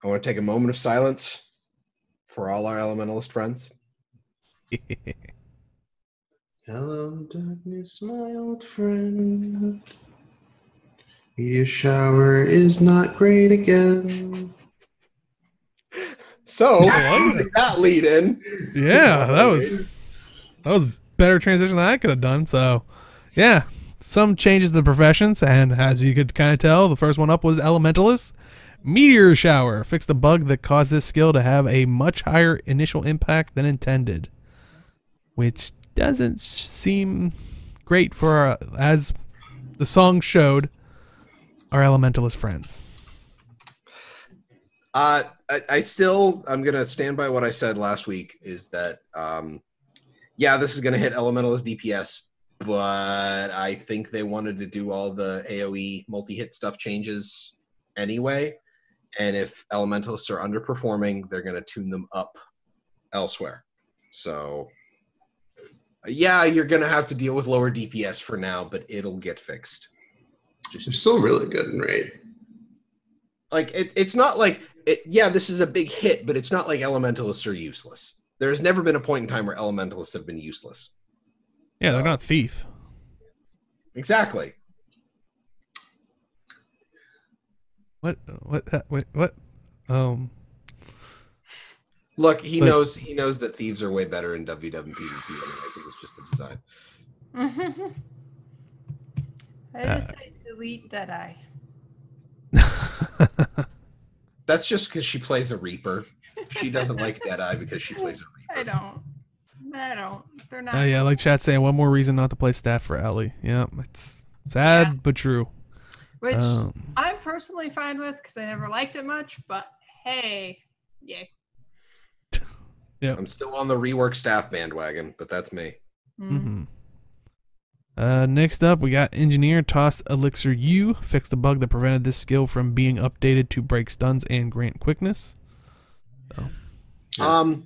I want to take a moment of silence for all our elementalist friends. Hello, darkness, my old friend. Meteor shower is not great again. So, that lead in. Yeah, that was better transition than I could have done. So, yeah, some changes to the professions, and as you could kind of tell, the first one up was Elementalist. Meteor shower fixed a bug that caused this skill to have a much higher initial impact than intended, which doesn't seem great for as the song showed, our Elementalist friends. I'm gonna stand by what I said last week, is that yeah, this is gonna hit Elementalist DPS but I think they wanted to do all the AoE multi-hit stuff changes anyway. And if elementalists are underperforming, they're going to tune them up elsewhere. So, yeah, you're going to have to deal with lower DPS for now, but it'll get fixed. They're still really good in raid. Like, it's not like, yeah, this is a big hit, but it's not like elementalists are useless. There's never been a point in time where elementalists have been useless. Yeah, they're not thief. Exactly. What? What? Look, he knows that thieves are way better in WW and PvP anyway, because it's just the design. I just say delete Deadeye. That's just because she plays a Reaper. She doesn't like Deadeye because she plays a Reaper. I don't. They're not. Yeah, like chat saying, one more reason not to play staff for Ellie. Yeah, it's sad but true. Which I'm personally fine with because I never liked it much, but hey, yay. Yeah, I'm still on the rework staff bandwagon, but that's me. Mm-hmm. Next up, we got Engineer tossed Elixir U, fixed a bug that prevented this skill from being updated to break stuns and grant quickness. So.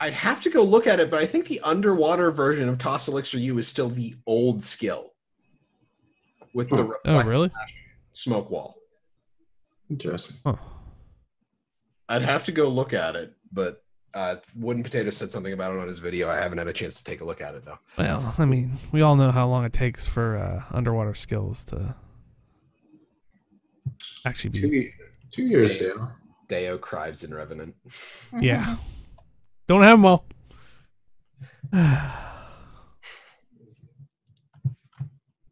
I'd have to go look at it, but I think the underwater version of Toss Elixir U is still the old skill with the reflex smoke wall. Interesting. Huh. I'd have to go look at it, but Wooden Potato said something about it on his video. I haven't had a chance to take a look at it, though. Well, I mean, we all know how long it takes for underwater skills to actually be... 2 years, yeah. Deo, Crives, and Revenant. Yeah. Don't have them all.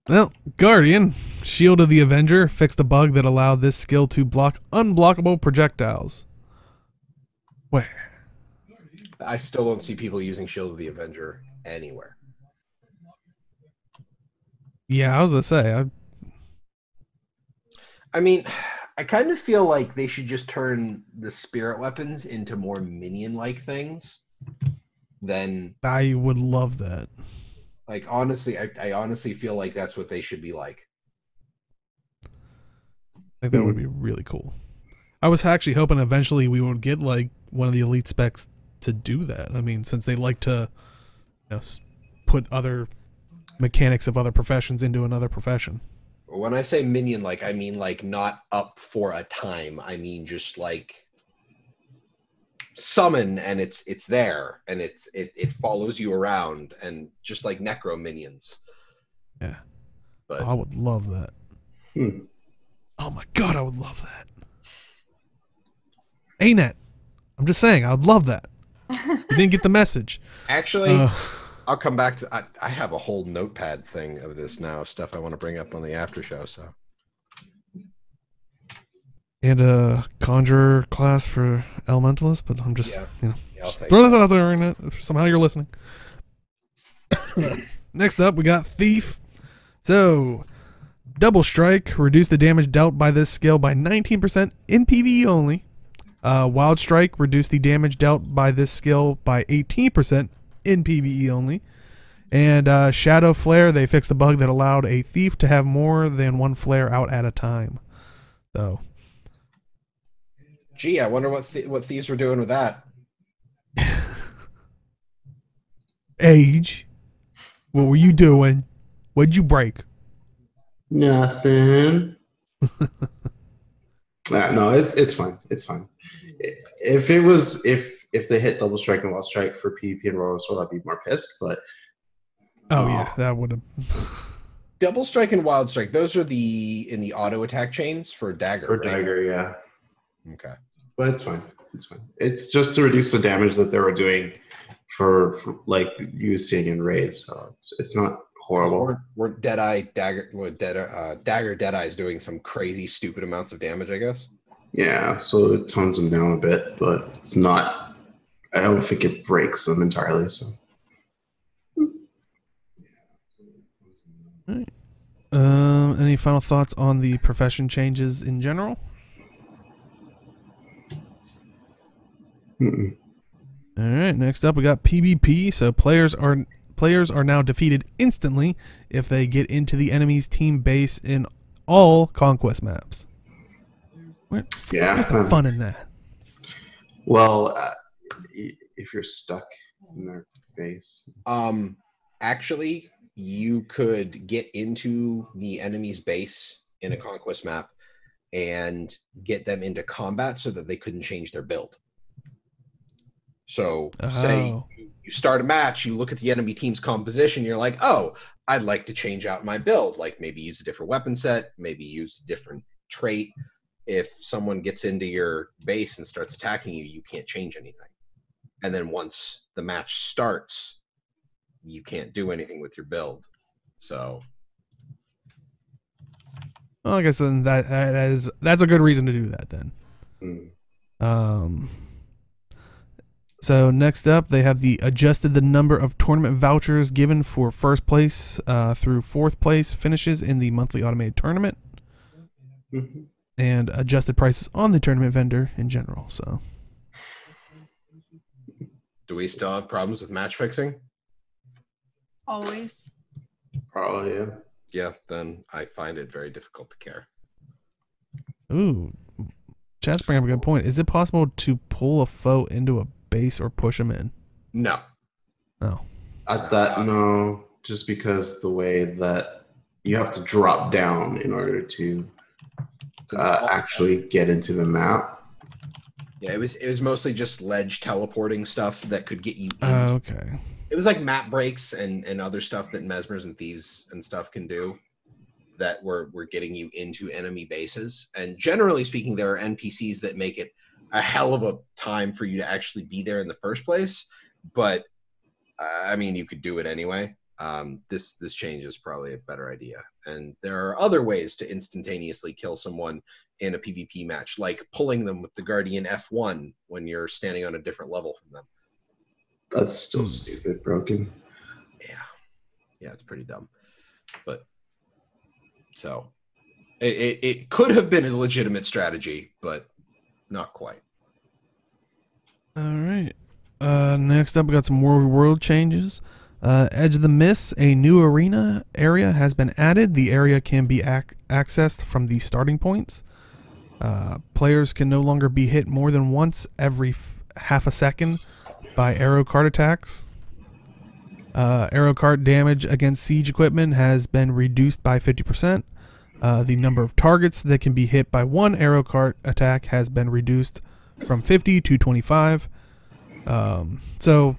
Well, Guardian, Shield of the Avenger, fixed a bug that allowed this skill to block unblockable projectiles. Where? I still don't see people using Shield of the Avenger anywhere. Yeah, I was going to say. I mean, I kind of feel like they should just turn the spirit weapons into more minion-like things than... I would love that. Like, honestly, I honestly feel like that's what they should be like. Like, that would be really cool. I was actually hoping eventually we would get, like, one of the elite specs to do that. I mean, since they like to, you know, put other mechanics of other professions into another profession. When I say minion-like, I mean, like, not up for a time. I mean, just, like, summon, and it's there, and it follows you around, and just like necro minions. Yeah. But I would love that. Oh my god, I would love that. ANET. I'm just saying, I would love that. You didn't get the message. Actually, I'll come back to... I have a whole notepad thing of this now, of stuff I want to bring up on the after show, so... And a Conjurer class for Elementalist, but I'm just, you know, just throwing this out there right now. If somehow you're listening. Next up, we got Thief. So, Double Strike, reduce the damage dealt by this skill by 19% in PvE only. Wild Strike, reduce the damage dealt by this skill by 18% in PvE only. And Shadow Flare, they fixed the bug that allowed a Thief to have more than one flare out at a time. So... Gee, I wonder what thieves were doing with that. Age, what were you doing? What'd you break? Nothing. No, it's fine. It's fine. If it was if they hit Double Strike and Wild Strike for PvP and Royal Sword, I'd be more pissed. But yeah, that would have. Double Strike and Wild Strike. Those are in the auto attack chains for Dagger. For right? Dagger, yeah. Okay. But it's fine. It's fine. It's just to reduce the damage that they were doing for like you seeing in raid. So it's not horrible. We're Deadeye Dagger. Dagger Deadeye is doing some crazy stupid amounts of damage, I guess. Yeah, so it tones them down a bit, but it's not. I don't think it breaks them entirely. So. All right. Any final thoughts on the profession changes in general? All right, next up we got PvP. So players Players are now defeated instantly if they get into the enemy's team base in all conquest maps. Where's the fun in that? Well, if you're stuck in their base. Actually, you could get into the enemy's base in a conquest map and get them into combat so that they couldn't change their build. So say you start a match, you look at the enemy team's composition, you're like, oh, I'd like to change out my build, like maybe use a different weapon set, maybe use a different trait. If someone gets into your base and starts attacking you, you can't change anything. And then once the match starts, you can't do anything with your build. So, well, I guess then that's a good reason to do that then. So next up, they have adjusted the number of tournament vouchers given for first place through fourth place finishes in the monthly automated tournament, and adjusted prices on the tournament vendor in general. So, do we still have problems with match fixing? Always. Probably, yeah. Yeah, then I find it very difficult to care. Ooh, Chad's bringing up a good point. Is it possible to pull a foe into a base or push them in? No. No. No, just because the way that you have to drop down in order to actually get into the map. Yeah, it was mostly just ledge teleporting stuff that could get you in. Okay. It was like map breaks and other stuff that Mesmers and Thieves and stuff can do that were getting you into enemy bases. And generally speaking, there are NPCs that make it a hell of a time for you to actually be there in the first place. But, I mean, you could do it anyway. This change is probably a better idea. And there are other ways to instantaneously kill someone in a PvP match, like pulling them with the Guardian F1 when you're standing on a different level from them. That's still stupid, broken. Yeah, it's pretty dumb. But so it could have been a legitimate strategy, but not quite. All right. Next up, we got some world changes. Edge of the Mists, a new arena area has been added. The area can be accessed from the starting points. Players can no longer be hit more than once every half a second by arrow cart attacks. Arrow cart damage against siege equipment has been reduced by 50%. The number of targets that can be hit by one arrow cart attack has been reduced from 50 to 25. So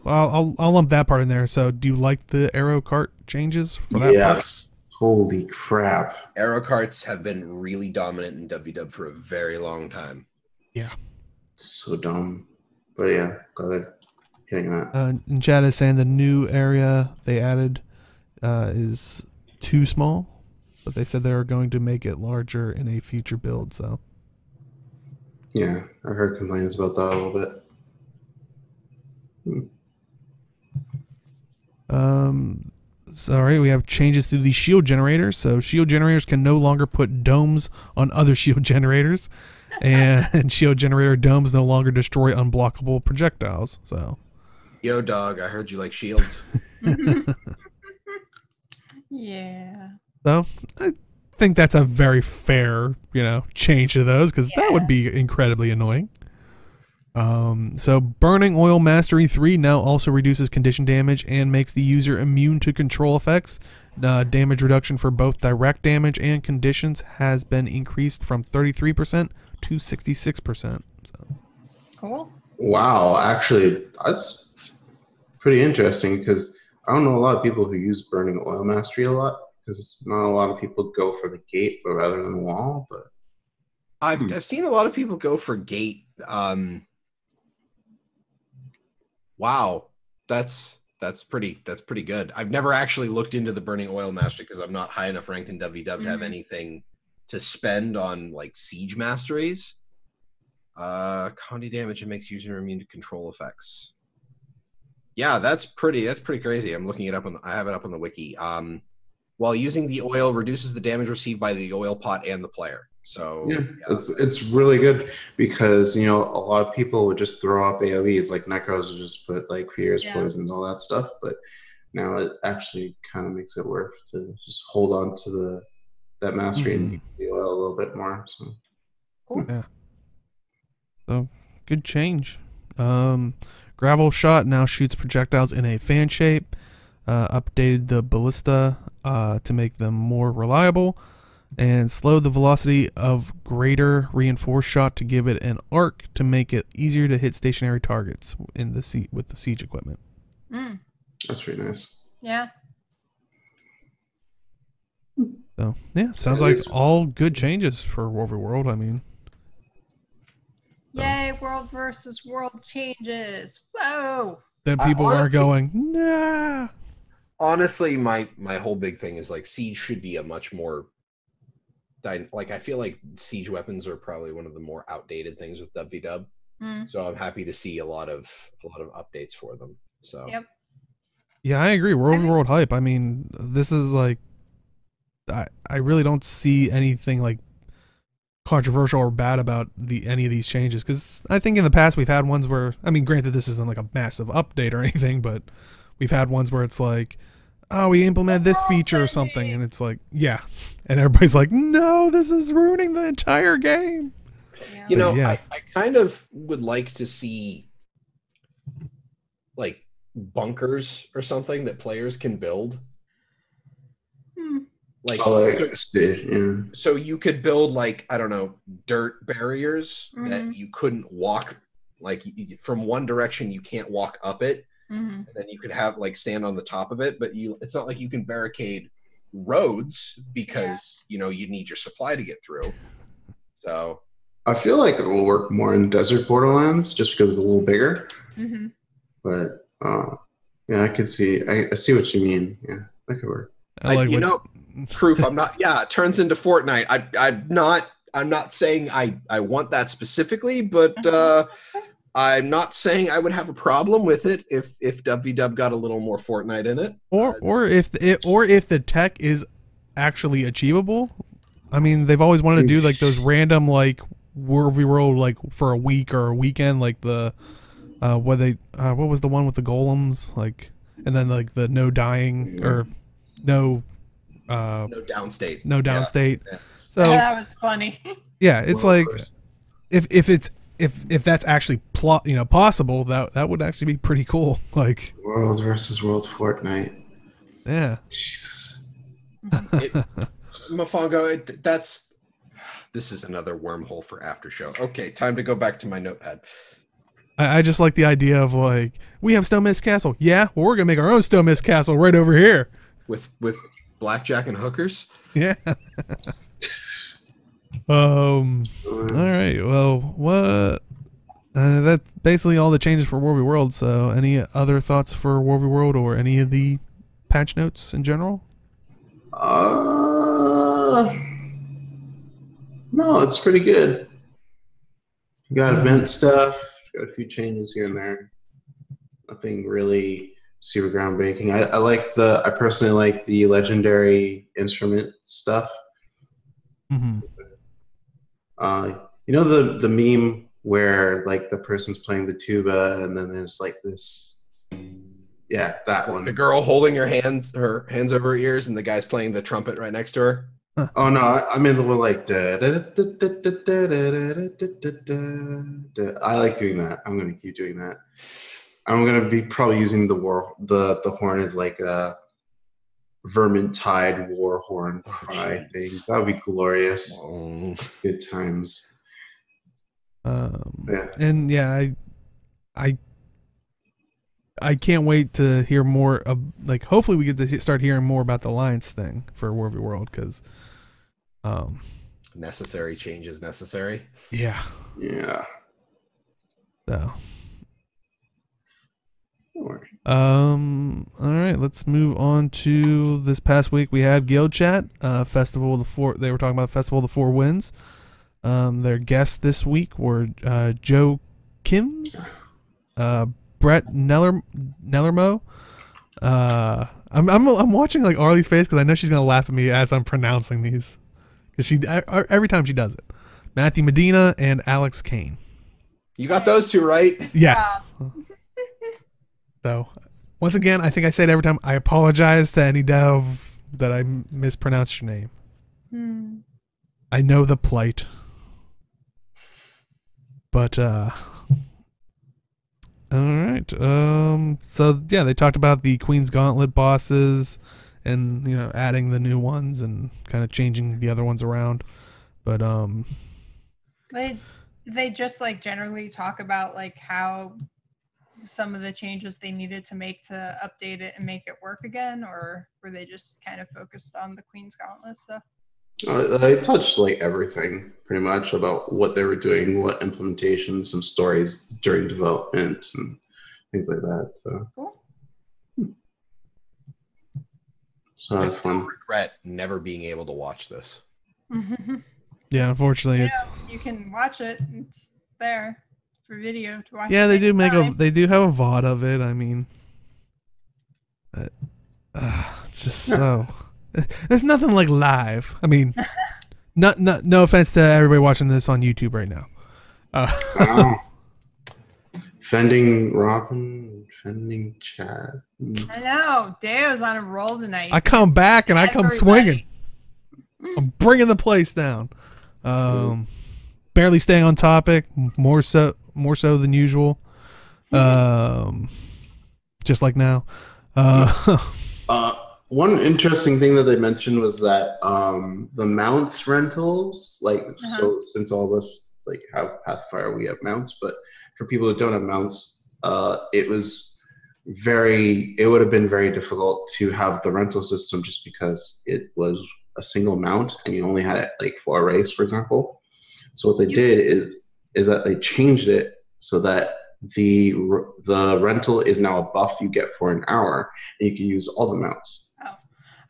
I'll lump that part in there. So do you like the arrow cart changes for that? Yes. Holy crap. Arrow carts have been really dominant in WW for a very long time. Yeah. So dumb. But yeah, glad they're hitting that. And Chad is saying the new area they added is too small, but they said they're going to make it larger in a future build. So yeah, I heard complaints about that a little bit. Sorry, we have changes to the shield generators. So shield generators can no longer put domes on other shield generators, and shield generator domes no longer destroy unblockable projectiles. So, yo, dog, I heard you like shields. Yeah. So I think that's a very fair, change to those, because that would be incredibly annoying. So Burning Oil Mastery 3 now also reduces condition damage and makes the user immune to control effects. Damage reduction for both direct damage and conditions has been increased from 33% to 66%. So. Cool. Wow, actually, that's pretty interesting, because I don't know a lot of people who use Burning Oil Mastery a lot, because not a lot of people go for the gate but rather than the wall. But I've seen a lot of people go for gate. Wow, that's pretty good. I've never actually looked into the Burning Oil Mastery because I'm not high enough ranked in WW to have anything to spend on like siege masteries. Condy damage and makes user immune to control effects. Yeah, that's pretty crazy. I'm looking it up I have it up on the wiki. While using the oil reduces the damage received by the oil pot and the player. So yeah. It's really good, because a lot of people would just throw up AoEs, like Necros would just put like fears, poisons, all that stuff. But now it actually kind of makes it worth to just hold on to that mastery and the oil a little bit more. So Cool. Yeah. So good change. Gravel shot now shoots projectiles in a fan shape. Updated the ballista to make them more reliable, and slowed the velocity of greater reinforced shot to give it an arc to make it easier to hit stationary targets in the with the siege equipment. that's pretty nice. Yeah. So yeah, sounds like all good changes for War v. World. I mean, Yay! World versus world changes. Whoa. then people are honestly- going, nah. Honestly, my whole big thing is like Siege should be a much more like I feel like siege weapons are probably one of the more outdated things with WW. So I'm happy to see a lot of updates for them. So Yep. Yeah, I agree. World v. World hype. I mean, this is like, I really don't see anything like controversial or bad about any of these changes, because I think in the past we've had ones where, I mean, granted this isn't like a massive update or anything, but we've had ones where it's like, oh, we implement this feature or something, and it's like, yeah, and everybody's like, no, this is ruining the entire game. You know, yeah. I kind of would like to see like bunkers or something that players can build. Like, so you could build like, I don't know, dirt barriers that you couldn't walk, like from one direction you can't walk up it, and then you could have like stand on the top of it, but it's not like you can barricade roads because you know you need your supply to get through. So I feel like it will work more in Desert Borderlands just because it's a little bigger. But yeah, I could see. I see what you mean. Yeah, that could work. You know, proof. I'm not. Yeah, it turns into Fortnite. I'm not saying I want that specifically, but I'm not saying I would have a problem with it if WW got a little more Fortnite in it, or if the tech is actually achievable. I mean, they've always wanted to do like those random like War v. World like for a week or a weekend, like the what was the one with the golems, like, and then like the no dying or no downstate. No downstate. Yeah. So that was funny. Yeah, it's like if that's actually possible, that would actually be pretty cool. Like World versus World Fortnite. Yeah. Jesus. Mofongo, this is another wormhole for after show. Okay, time to go back to my notepad. I just like the idea of like, we have Stone Mist Castle. Yeah, well, we're gonna make our own Stone Mist Castle right over here with blackjack and hookers. Yeah. All right. Well, what? That's basically all the changes for War v. World. So, any other thoughts for War v. World or any of the patch notes in general? No, it's pretty good. You got event stuff. Got a few changes here and there. Nothing really super groundbreaking. I personally like the legendary instrument stuff. Mm-hmm. You know the meme where like the person's playing the tuba and then there's like this, yeah, that one. The girl holding her hands over her ears and the guy's playing the trumpet right next to her. Oh no, I mean the one like I like doing that. I'm gonna keep doing that. I'm gonna be probably using the horn as like a Vermintide war horn cry thing. That would be glorious. Good times. Yeah. And yeah, I can't wait to hear more of, like, hopefully we get to start hearing more about the Alliance thing for War v. World, because necessary changes necessary. Yeah. So all right, let's move on to this past week. We had Guild Chat, Festival of the Four. They were talking about Festival of the Four Winds. Their guests this week were Joe Kims, Brett Nellermo. I'm watching like Arlie's face because I know she's gonna laugh at me as I'm pronouncing these, because she every time she does it. Matthew Medina and Alex Kane. You got those two right? Yes. So Once again, I think I say it every time. I apologize to any dev that I mispronounced your name. I know the plight. But, all right. So, yeah, they talked about the Queen's Gauntlet bosses and, you know, adding the new ones and kind of changing the other ones around. But, they just, like, generally talk about, like, how some of the changes they needed to make to update it and make it work again, or were they just kind of focused on the Queen's Gauntlet stuff? I touched like everything pretty much about what they were doing, what implementations, some stories during development, and things like that. So, cool. So I that's still fun. regret never being able to watch this. yeah, unfortunately, You can watch it. It's there for video to watch. Yeah, they do anytime. they do have a VOD of it. I mean, it's just so. There's nothing like live. I mean, no offense to everybody watching this on YouTube right now. Wow. Fending Robin, fending Chad. I know. Dayo's on a roll tonight. I come back and I come Everybody. swinging. I'm bringing the place down. Barely staying on topic. More so than usual. Just like now. One interesting thing that they mentioned was that the mounts rentals, like, so since all of us like have Pathfire, we have mounts, but for people who don't have mounts, it would have been very difficult to have the rental system just because it was a single mount and you only had it like for a race, for example. So what they did is that they changed it so that the rental is now a buff you get for an hour and you can use all the mounts.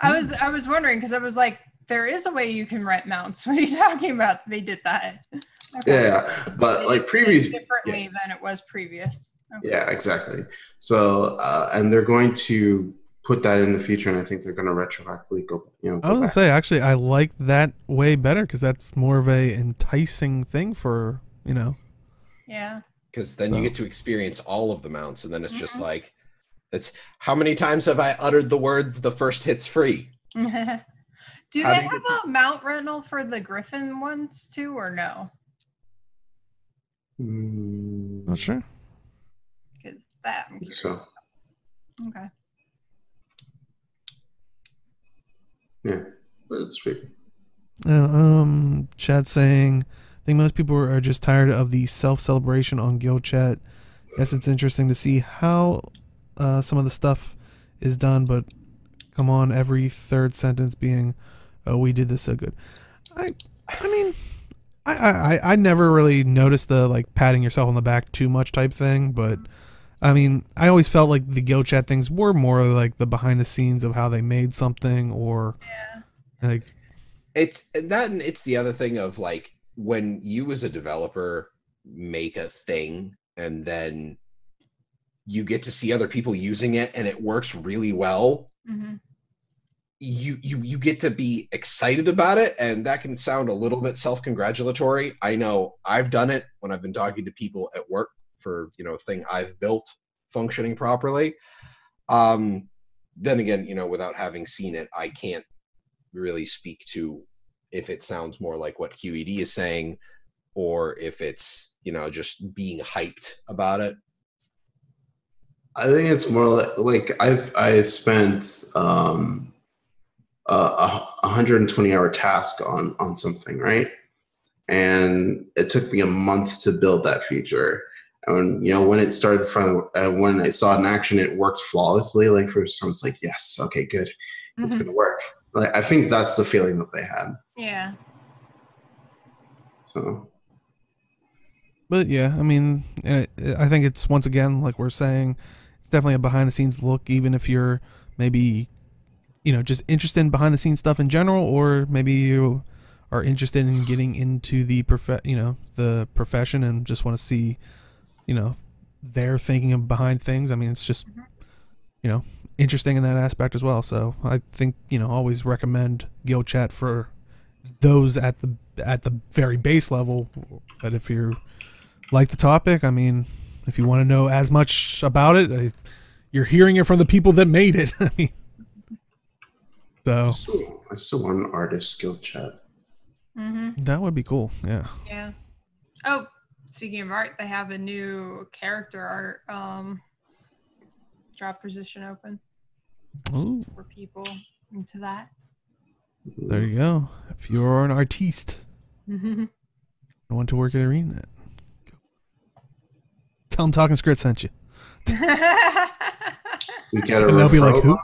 I was wondering because I was like, there is a way you can rent mounts. What are you talking about? They did that. Okay. Yeah, but they like previous differently than it was previous. Okay. Yeah, exactly. So and they're going to put that in the future, and I think they're going to retroactively go. I was gonna say actually, I like that way better because that's more of a enticing thing for Yeah. Because then you get to experience all of the mounts, and then it's just like, it's how many times have I uttered the words "the first hit's free"? Do they have a mount rental for the Griffin ones too, or no? Not sure. Because that I'm curious. So. Okay. Yeah, but it's pretty. Chat saying, I think most people are just tired of the self-celebration on Guild Chat. Yes, it's interesting to see how some of the stuff is done, but come on, every third sentence being, "Oh, we did this so good." I mean, I never really noticed the like patting yourself on the back too much type thing, but I mean, I always felt like the Guild Chat things were more like the behind the scenes of how they made something, or like It's that, and it's the other thing of like when you as a developer make a thing and then you get to see other people using it and it works really well. You get to be excited about it, and that can sound a little bit self-congratulatory. I know I've done it when I've been talking to people at work for a thing I've built functioning properly. Then again, without having seen it, I can't really speak to if it sounds more like what QED is saying or if it's just being hyped about it. I think it's more like I spent a 120-hour task on something, right? And it took me a month to build that feature. And when it started when I saw it in action, it worked flawlessly. Like first, I was like, "Yes, okay, good, it's gonna work." Like I think that's the feeling that they had. Yeah. So. But yeah, I mean, I think it's, once again, like we're saying, it's definitely a behind the scenes look, even if you're maybe, just interested in behind the scenes stuff in general, or maybe you are interested in getting into the the profession and just want to see, their thinking of behind things. I mean, it's just, interesting in that aspect as well. So I think, always recommend Guild Chat for those at the very base level. But if you're like the topic, I mean, if you want to know as much about it, you're hearing it from the people that made it. I mean, so I still want an artist skill chat. that would be cool. Yeah. Yeah. Oh, speaking of art, they have a new character art drop position open. Ooh. For people into that. There you go. If you're an artiste, I want to work at ArenaNet. Tell them Talking Skritt sent you. We get a And they'll be like, who?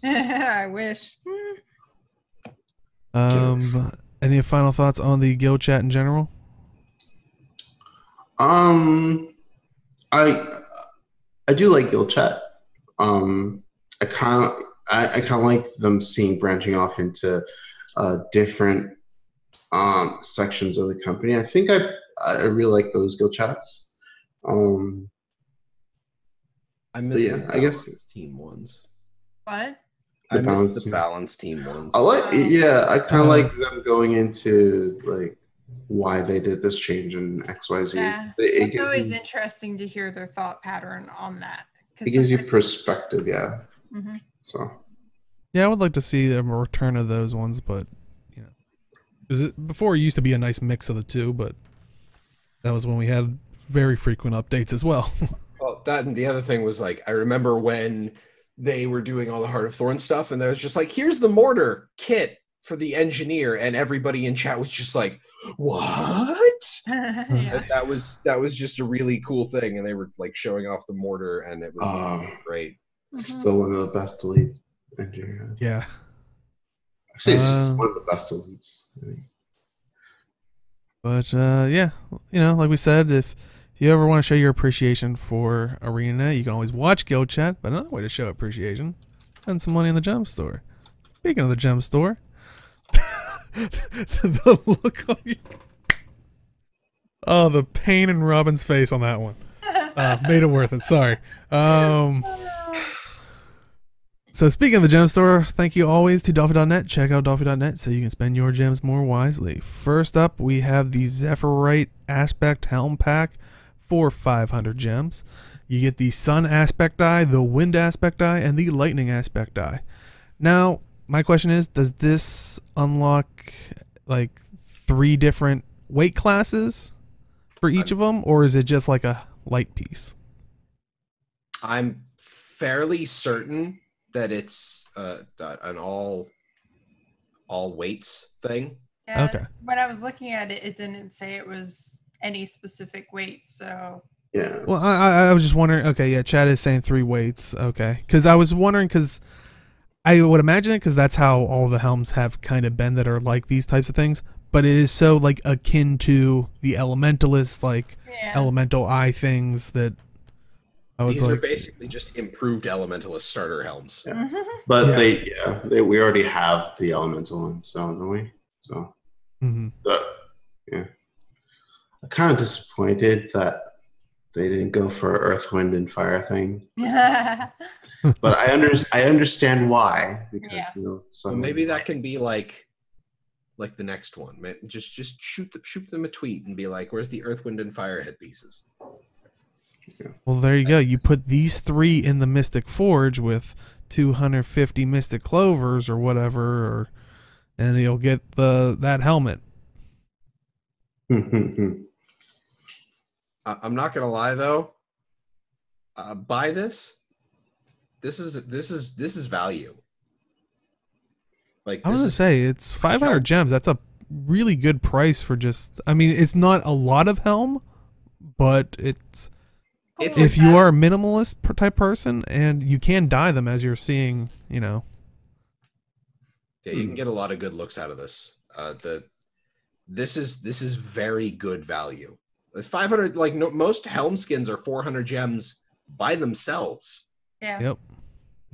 I wish. Any final thoughts on the guild chat in general? I do like guild chat. I kind of like them branching off into different sections of the company. I think I really like those guild chats. I miss the balance team ones. What? I miss the balance team ones. I kind of like them going into like why they did this change in XYZ. Yeah, it's always interesting to hear their thought pattern on that. It gives you perspective, yeah. So. Yeah, I would like to see a return of those ones, but before it used to be a nice mix of the two, but that was when we had very frequent updates as well. Well, that and the other thing was like I remember when they were doing all the Heart of Thorn stuff, and there was just like, here's the mortar kit for the engineer, and everybody in chat was just like, what? Yeah. That was just a really cool thing, and they were like showing off the mortar, and it was great. Still one of the best elites. Yeah. Actually, it's one of the best elites. But yeah, like we said, if you ever want to show your appreciation for ArenaNet, you can always watch Guild Chat. But another way to show appreciation, spend some money in the gem store. Speaking of the gem store, the look on you. Oh, the pain in Robin's face on that one. Made it worth it. Sorry. So speaking of the gem store, thank you always to Dolphy.net. Check out Dolphy.net so you can spend your gems more wisely. First up, we have the Zephyrite Aspect Helm Pack for 500 gems. You get the Sun Aspect Die, the Wind Aspect Die, and the Lightning Aspect Die. Now, my question is, does this unlock like 3 different weight classes for each of them, or is it just like a light piece? I'm fairly certain that it's an all weights thing. Yeah, okay. When I was looking at it, it didn't say it was any specific weight, so. Yeah. Well, I was just wondering. Okay, yeah, Chad is saying 3 weights. Okay, because I was wondering, because I would imagine it, because that's how all the helms have kind of been that are like these types of things. But it is so like akin to the elementalist, like elemental eye things that. These are basically just improved elementalist starter helms. Yeah. But we already have the elemental ones, don't we? So, I'm kind of disappointed that they didn't go for Earth, Wind, and Fire thing. But I understand why, because so maybe that can be like the next one. Just shoot them a tweet and be like, "Where's the Earth, Wind, and Fire headpieces?" Yeah. Well, there you go. You put these 3 in the Mystic Forge with 250 Mystic Clovers or whatever, and you'll get that helmet. I'm not gonna lie though. Buy this. This is value. Like I was gonna say, it's 500 gems. That's a really good price for just. I mean, it's not a lot of helm, but it's if you are a minimalist type person, and you can dye them as you're seeing, Yeah, you can get a lot of good looks out of this. This is very good value. 500, like most helm skins are 400 gems by themselves. Yeah. Yep.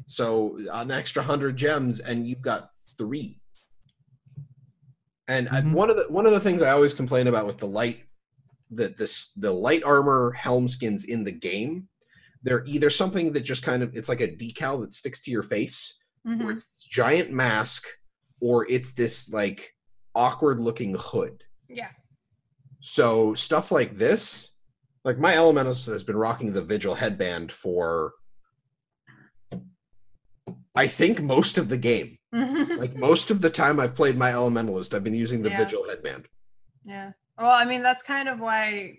So an extra 100 gems, and you've got 3. And one of the things I always complain about with the light armor helm skins in the game, they're either something that just kind of, it's like a decal that sticks to your face, or it's this giant mask, or it's this like awkward looking hood. Yeah. So stuff like this, like my elementalist has been rocking the Vigil headband for I think most of the game. Like most of the time I've played my Elementalist, I've been using the Vigil headband. Yeah. Well, I mean, that's kind of why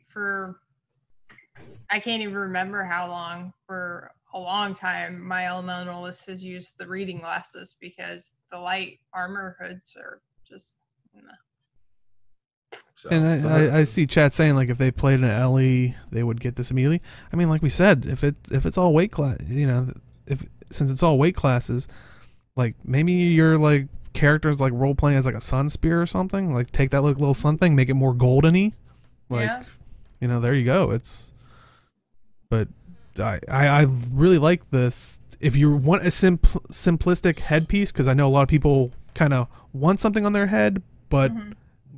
I can't even remember how long, for a long time, my Elementalist has used the reading glasses because the light armor hoods are just... So, and I see chat saying like if they played an LE, they would get this immediately. I mean, like we said, if it's all weight class, since it's all weight classes, like maybe your like characters like role playing as like a sun spear or something. Like take that little sun thing, make it more golden-y. Like there you go. But I really like this. If you want a simplistic headpiece, because I know a lot of people kind of want something on their head, but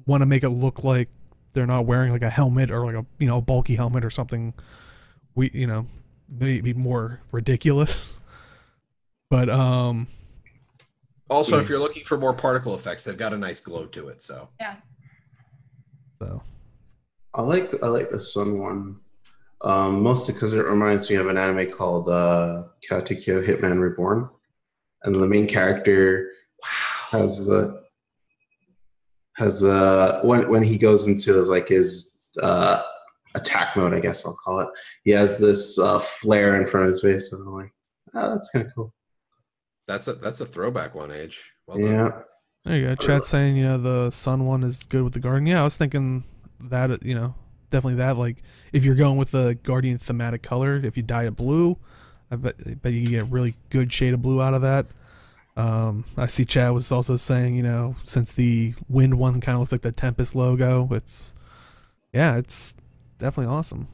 want to make it look like they're not wearing like a helmet or like a bulky helmet or something. Maybe more ridiculous. But also, if you're looking for more particle effects, they've got a nice glow to it. So yeah. So I like the sun one, mostly because it reminds me of an anime called Katekyo Hitman Reborn, and the main character has when he goes into his attack mode, I guess I'll call it. He has this flare in front of his face, and I'm like, oh, that's kind of cool. That's a throwback one, Age. Well yeah. done. There you go. Chat saying the sun one is good with the Guardian. Yeah, I was thinking that definitely that. Like if you're going with the Guardian thematic color, if you dye it blue, I bet you get a really good shade of blue out of that. I see chat was also saying, since the wind one kind of looks like the Tempest logo, it's definitely awesome.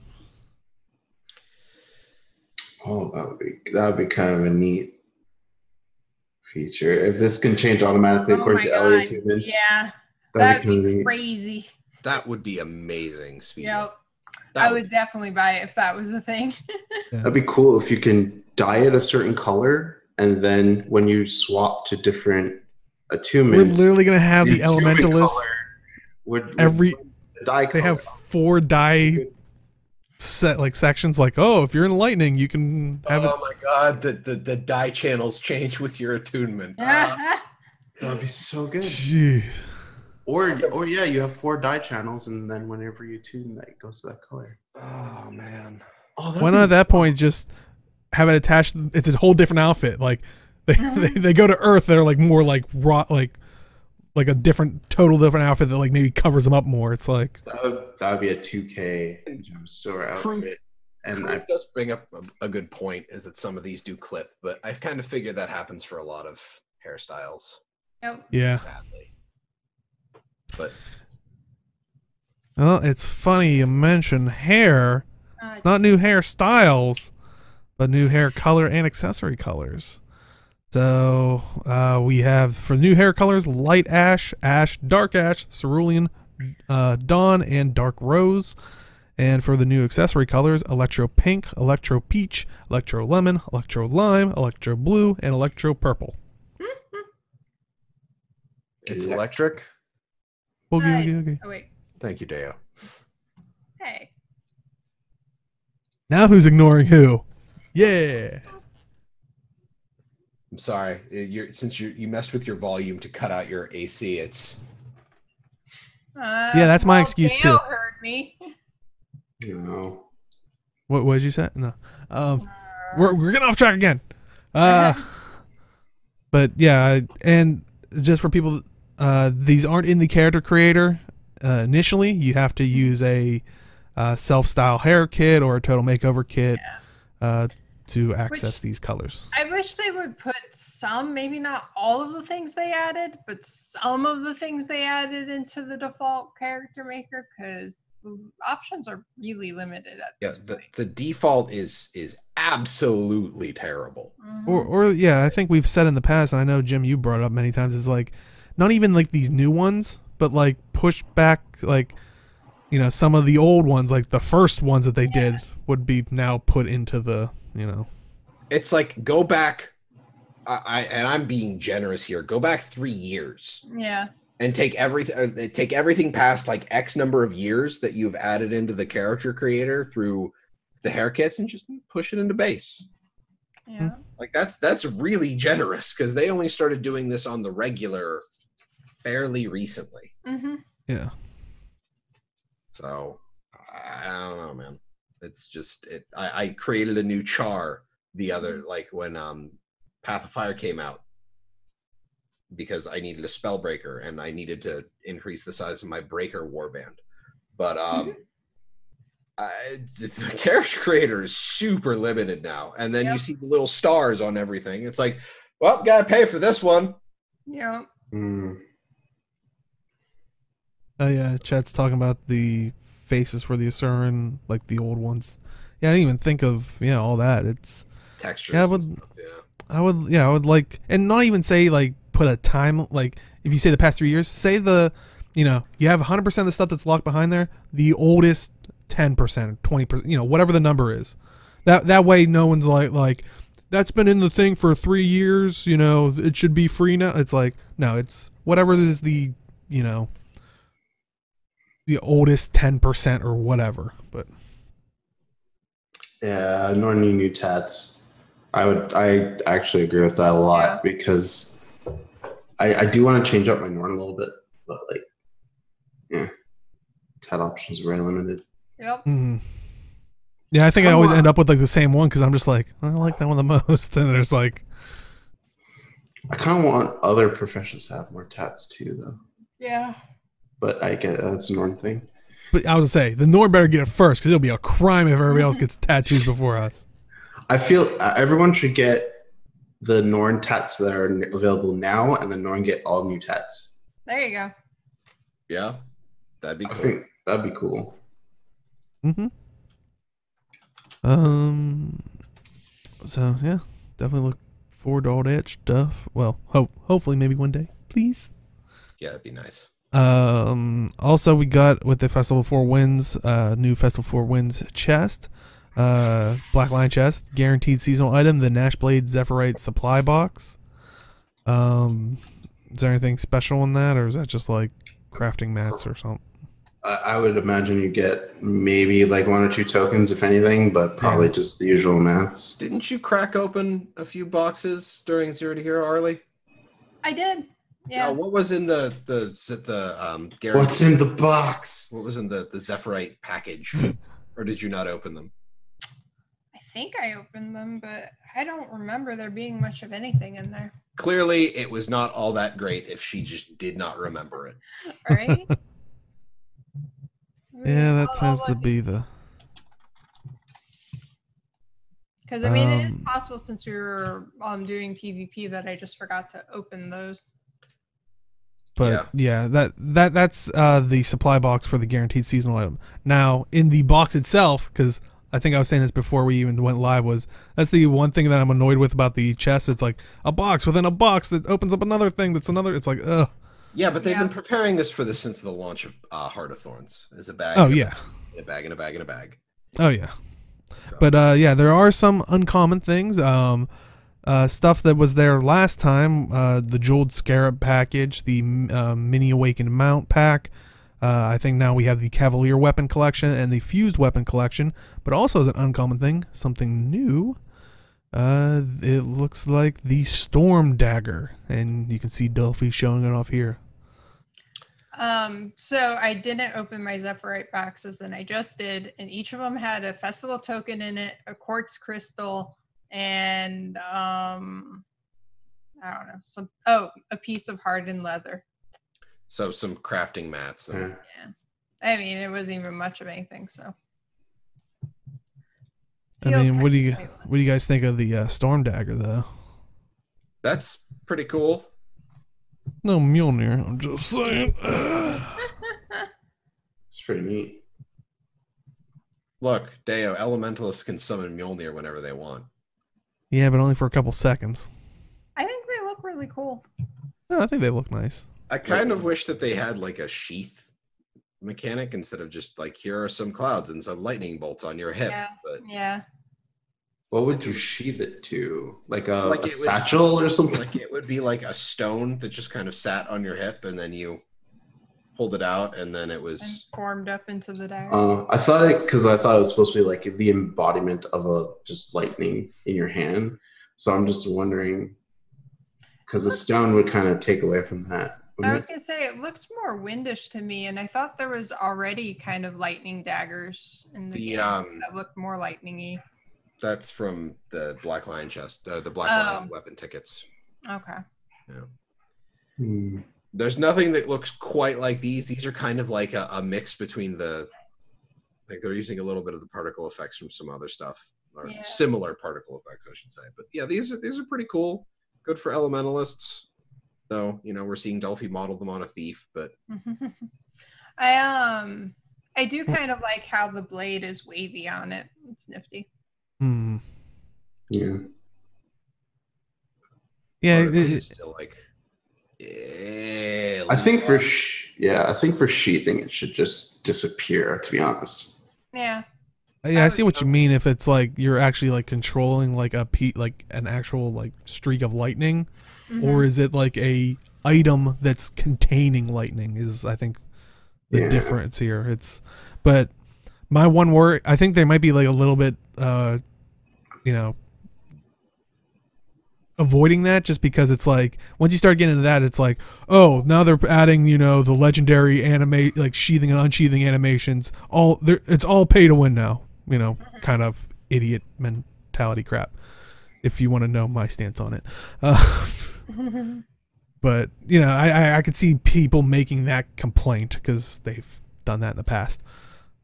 Oh, that would be kind of a neat feature. If this can change automatically according to LA attunements. Yeah. That'd be crazy. That would be amazing, Speedy. Yep. I would definitely buy it if that was a thing. Yeah. That'd be cool if you can dye it a certain color, and then when you swap to different attunements, we're literally gonna have the Elementalist. Every dye color. They have 4 dye sections. Like, if you're in lightning, you can have it. Oh my god, the dye channels change with your attunement. That'd be so good. Jeez. Or yeah, you have 4 dye channels, and then whenever you tune, that goes to that color. Oh man. Why not at that point just have it attached? It's a whole different outfit. Like they go to Earth, they're like more like raw, like a total different outfit that like maybe covers them up more. It's like that would be a 2K gem store outfit. And I does bring up a good point, is that some of these do clip, but I've kind of figured that happens for a lot of hairstyles. Yep. Yeah. Sadly. But well, it's funny you mention hair. It's not new hairstyles, but new hair color and accessory colors. So we have for new hair colors: light ash, ash, dark ash, cerulean, dawn, and dark rose. And for the new accessory colors: electro pink, electro peach, electro lemon, electro lime, electro blue, and electro purple. it's electric. Okay. Oh wait. Thank you, Deo. Hey. Now who's ignoring who? Yeah. I'm sorry. Since you messed with your volume to cut out your AC, it's. Yeah, that's my excuse Dale too. Heard me. No. What did you say? No. We're getting off track again. But yeah, and just for people, these aren't in the character creator. Initially, you have to use a self-style hair kit or a total makeover kit to access these colors. I wish they would put some, maybe not all of the things they added, but some of the things they added into the default character maker, because the options are really limited at this point. The default is absolutely terrible. Mm-hmm. Or yeah, I think we've said in the past, and I know Jim, you brought it up many times, is like not even like these new ones, but like push back, like some of the old ones, like the first ones that they did would be now put into the It's like go back. And I'm being generous here. Go back 3 years. Yeah. And take everything past like X number of years that you've added into the character creator through the hair kits and just push it into base. Yeah. Like that's really generous because they only started doing this on the regular fairly recently. Mm-hmm. Yeah. So I don't know, man. It's just I created a new char the other when Path of Fire came out because I needed a spell breaker and I needed to increase the size of my breaker warband. But the character creator is super limited now. And then you see the little stars on everything. It's like, well, gotta pay for this one. Yeah. Oh yeah, chat's talking about the faces for the Asuran, like the old ones. Yeah, I didn't even think of all that. It's Textures. Yeah, I would like, and not even say like put a time, like if you say the past 3 years, say you have 100% of the stuff that's locked behind there, the oldest 10%, 20%, whatever the number is. That way no one's like that's been in the thing for 3 years, it should be free now. It's like, no, it's whatever is the oldest 10% or whatever. But yeah, Norn new tats. I actually agree with that a lot because I do want to change up my Norn a little bit, but tat options are very limited. Yep. Yeah, I think I always end up with like the same one because I'm just like, I like that one the most, and there's like, I kind of want other professions to have more tats too, though. Yeah. But I get that's a Norn thing. But I was gonna say the Norn better get it first because it'll be a crime if everybody else gets tattoos before us. I feel everyone should get the Norn tats that are available now, and then Norn get all new tats. There you go. Yeah, that'd be cool. I think that'd be cool. So yeah, definitely look forward to all that stuff. Well, hopefully maybe one day, please. Yeah, that'd be nice. Also we got with the Festival of Four Winds, new Festival of Four Winds chest, Black Lion chest, guaranteed seasonal item, the Nashblade Zephyrite supply box. Is there anything special in that, or is that just like crafting mats or something? I would imagine you get maybe like 1 or 2 tokens, if anything, but probably just the usual mats. Didn't you crack open a few boxes during Zero to Hero, Arlie? I did. Yeah. What was in the What's in the box? What was in the Zephyrite package? Or did you not open them? I think I opened them, but I don't remember there being much of anything in there. Clearly, it was not all that great if she just did not remember it. All right. Yeah, that tends to be the. Because I mean, it is possible since we were doing PvP that I just forgot to open those. But that's the supply box for the guaranteed seasonal item. Now, in the box itself, because I think I was saying this before we even went live, that's the one thing that I'm annoyed with about the chest. It's like a box within a box that opens up another thing that's another. It's like, ugh. Yeah, but they've been preparing this since the launch of Heart of Thorns. As a bag. Oh yeah. In a bag in a bag in a bag. Oh yeah. So. But there are some uncommon things. Stuff that was there last time, the Jeweled Scarab package, the Mini Awakened Mount pack. I think now we have the Cavalier Weapon Collection and the Fused Weapon Collection. But also as an uncommon thing, something new, it looks like the Storm Dagger. And you can see Delphi showing it off here. So I didn't open my Zephyrite boxes, and I just did. And each of them had a festival token in it, a quartz crystal, and I don't know, a piece of hardened leather. So some crafting mats. Yeah. I mean, it wasn't even much of anything. So. I mean, what do you guys think of the Storm Dagger though? That's pretty cool. No Mjolnir, I'm just saying. It's pretty neat. Look, Deo, elementalists can summon Mjolnir whenever they want. Yeah, but only for a couple seconds. I think they look really cool. No, I think they look nice. I kind of wish that they had like a sheath mechanic instead of just like, here are some clouds and some lightning bolts on your hip. Yeah. What would you sheath it to? Like a satchel or something? Like it would be like a stone that just kind of sat on your hip, and then you pulled it out, and then it was and formed up into the dagger. I thought it was supposed to be like the embodiment of just lightning in your hand. So I'm just wondering, because the stone would kind of take away from that. I was going to say, it looks more windish to me, and I thought there was already kind of lightning daggers in the game that looked more lightning-y. That's from the Black Lion chest, the Black Lion weapon tickets. Okay. Yeah. There's nothing that looks quite like these. These are kind of like a mix between like they're using a little bit of the particle effects from some other stuff, or similar particle effects, I should say. But yeah, these are pretty cool. Good for elementalists. Though, we're seeing Delphi model them on a thief, but I do kind of like how the blade is wavy on it. It's nifty. Yeah. Yeah, it's still like I think for sheathing it should just disappear, to be honest. Yeah. Yeah, I see what you mean. If it's like you're actually like controlling like an actual like streak of lightning, or is it like a item that's containing lightning? Is I think the difference here. But my one worry, I think they might be like a little bit, avoiding that, just because it's like once you start getting into that, it's like, oh, now they're adding the legendary like sheathing and unsheathing animations. It's all pay to win now. Kind of idiot mentality crap, if you want to know my stance on it. But I could see people making that complaint because they've done that in the past.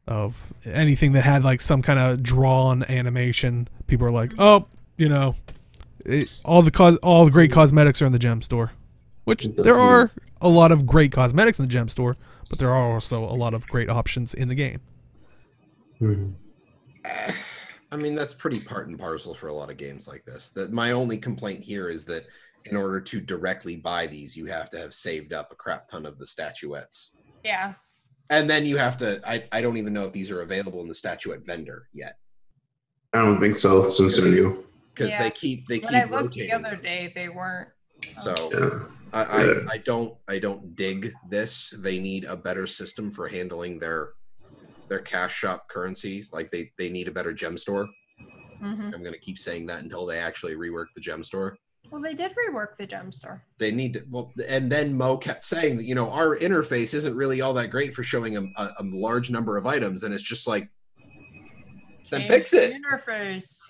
Of anything that had like some kind of drawn animation, people are like, oh, all the great cosmetics are in the gem store, which there are a lot of great cosmetics in the gem store, but there are also a lot of great options in the game. I mean, that's pretty part and parcel for a lot of games like this. My only complaint here is that in order to directly buy these, you have to have saved up a crap ton of the statuettes. Yeah. And then you have to, I don't even know if these are available in the statuette vendor yet. I don't think so, since they're new. Because they keep when I looked rotating. The other day, they weren't. So I don't dig this. They need a better system for handling their cash shop currencies. Like they need a better gem store. I'm going to keep saying that until they actually rework the gem store. Well, they did rework the gem store. They need to. Well, and then Mo kept saying that our interface isn't really all that great for showing a large number of items, and it's just like, then fix it. Interface.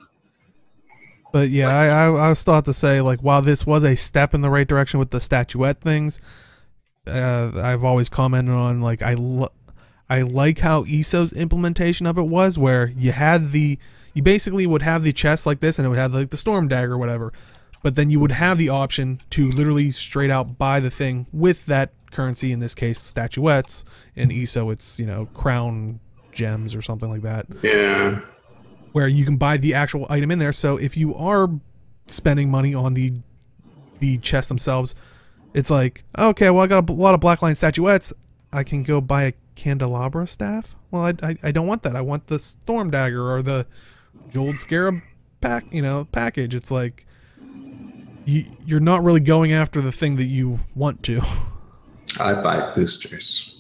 But yeah, I was thought to say, like, while this was a step in the right direction with the statuette things, I've always commented on, like, I like how ESO's implementation of it was, where you basically would have the chest like this, and it would have like the storm dagger or whatever, but then you would have the option to literally straight out buy the thing with that currency, in this case statuettes. In ESO it's crown gems or something like that. Yeah. Where you can buy the actual item in there. So if you are spending money on the chests themselves, it's like, okay, well, I got a lot of Black Lion statuettes. I can go buy a candelabra staff. Well, I don't want that. I want the storm dagger or the jeweled scarab package. It's like you're not really going after the thing that you want to. I buy boosters.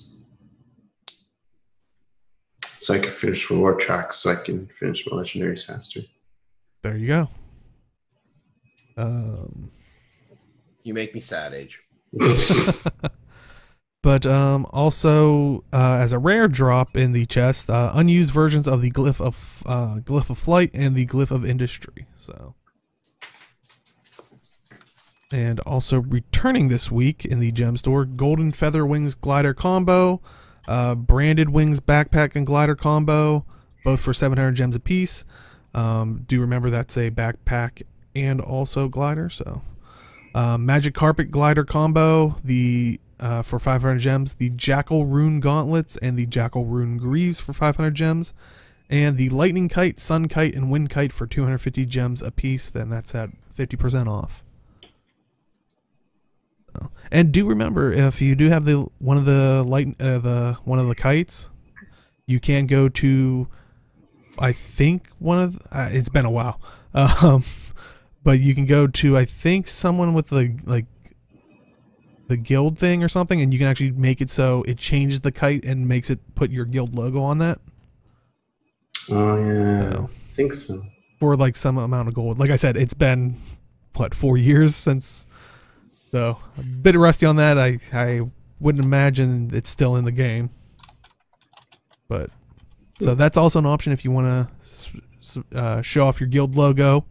So I can finish reward tracks, so I can finish my legendaries faster. There you go. You make me sad, Age. But also, as a rare drop in the chest, unused versions of the Glyph of Flight and the Glyph of Industry. So, and also returning this week in the gem store, Golden Feather Wings Glider Combo, Branded Wings Backpack and Glider Combo, both for 700 gems apiece. Do remember that's a backpack and also glider. So, Magic Carpet Glider Combo, for 500 gems, the Jackal Rune Gauntlets and the Jackal Rune Greaves for 500 gems, and the Lightning Kite, Sun Kite, and Wind Kite for 250 gems apiece. Then that's at 50% off. And do remember, if you do have one of the kites, you can go to, I think it's been a while, but you can go to, I think, someone with the guild thing or something, and you can actually make it so it changes the kite and makes it put your guild logo on that. Oh yeah, I think so. for like some amount of gold. Like I said, it's been what 4 years since, so a bit rusty on that. I wouldn't imagine it's still in the game, but so that's also an option if you want to show off your guild logo,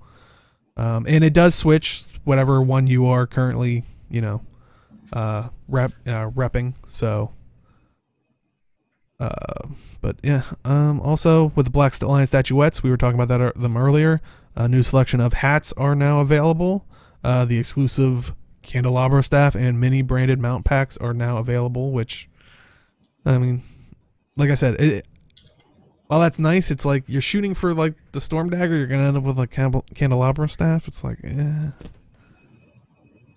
and it does switch whatever one you are currently, repping. So, but yeah, also with the Black Lion statuettes, we were talking about them earlier. A new selection of hats are now available. The exclusive candelabra staff and mini branded mount packs are now available, which, I mean, like I said, while that's nice, it's like you're shooting for like the storm dagger, you're gonna end up with like candelabra staff. It's like,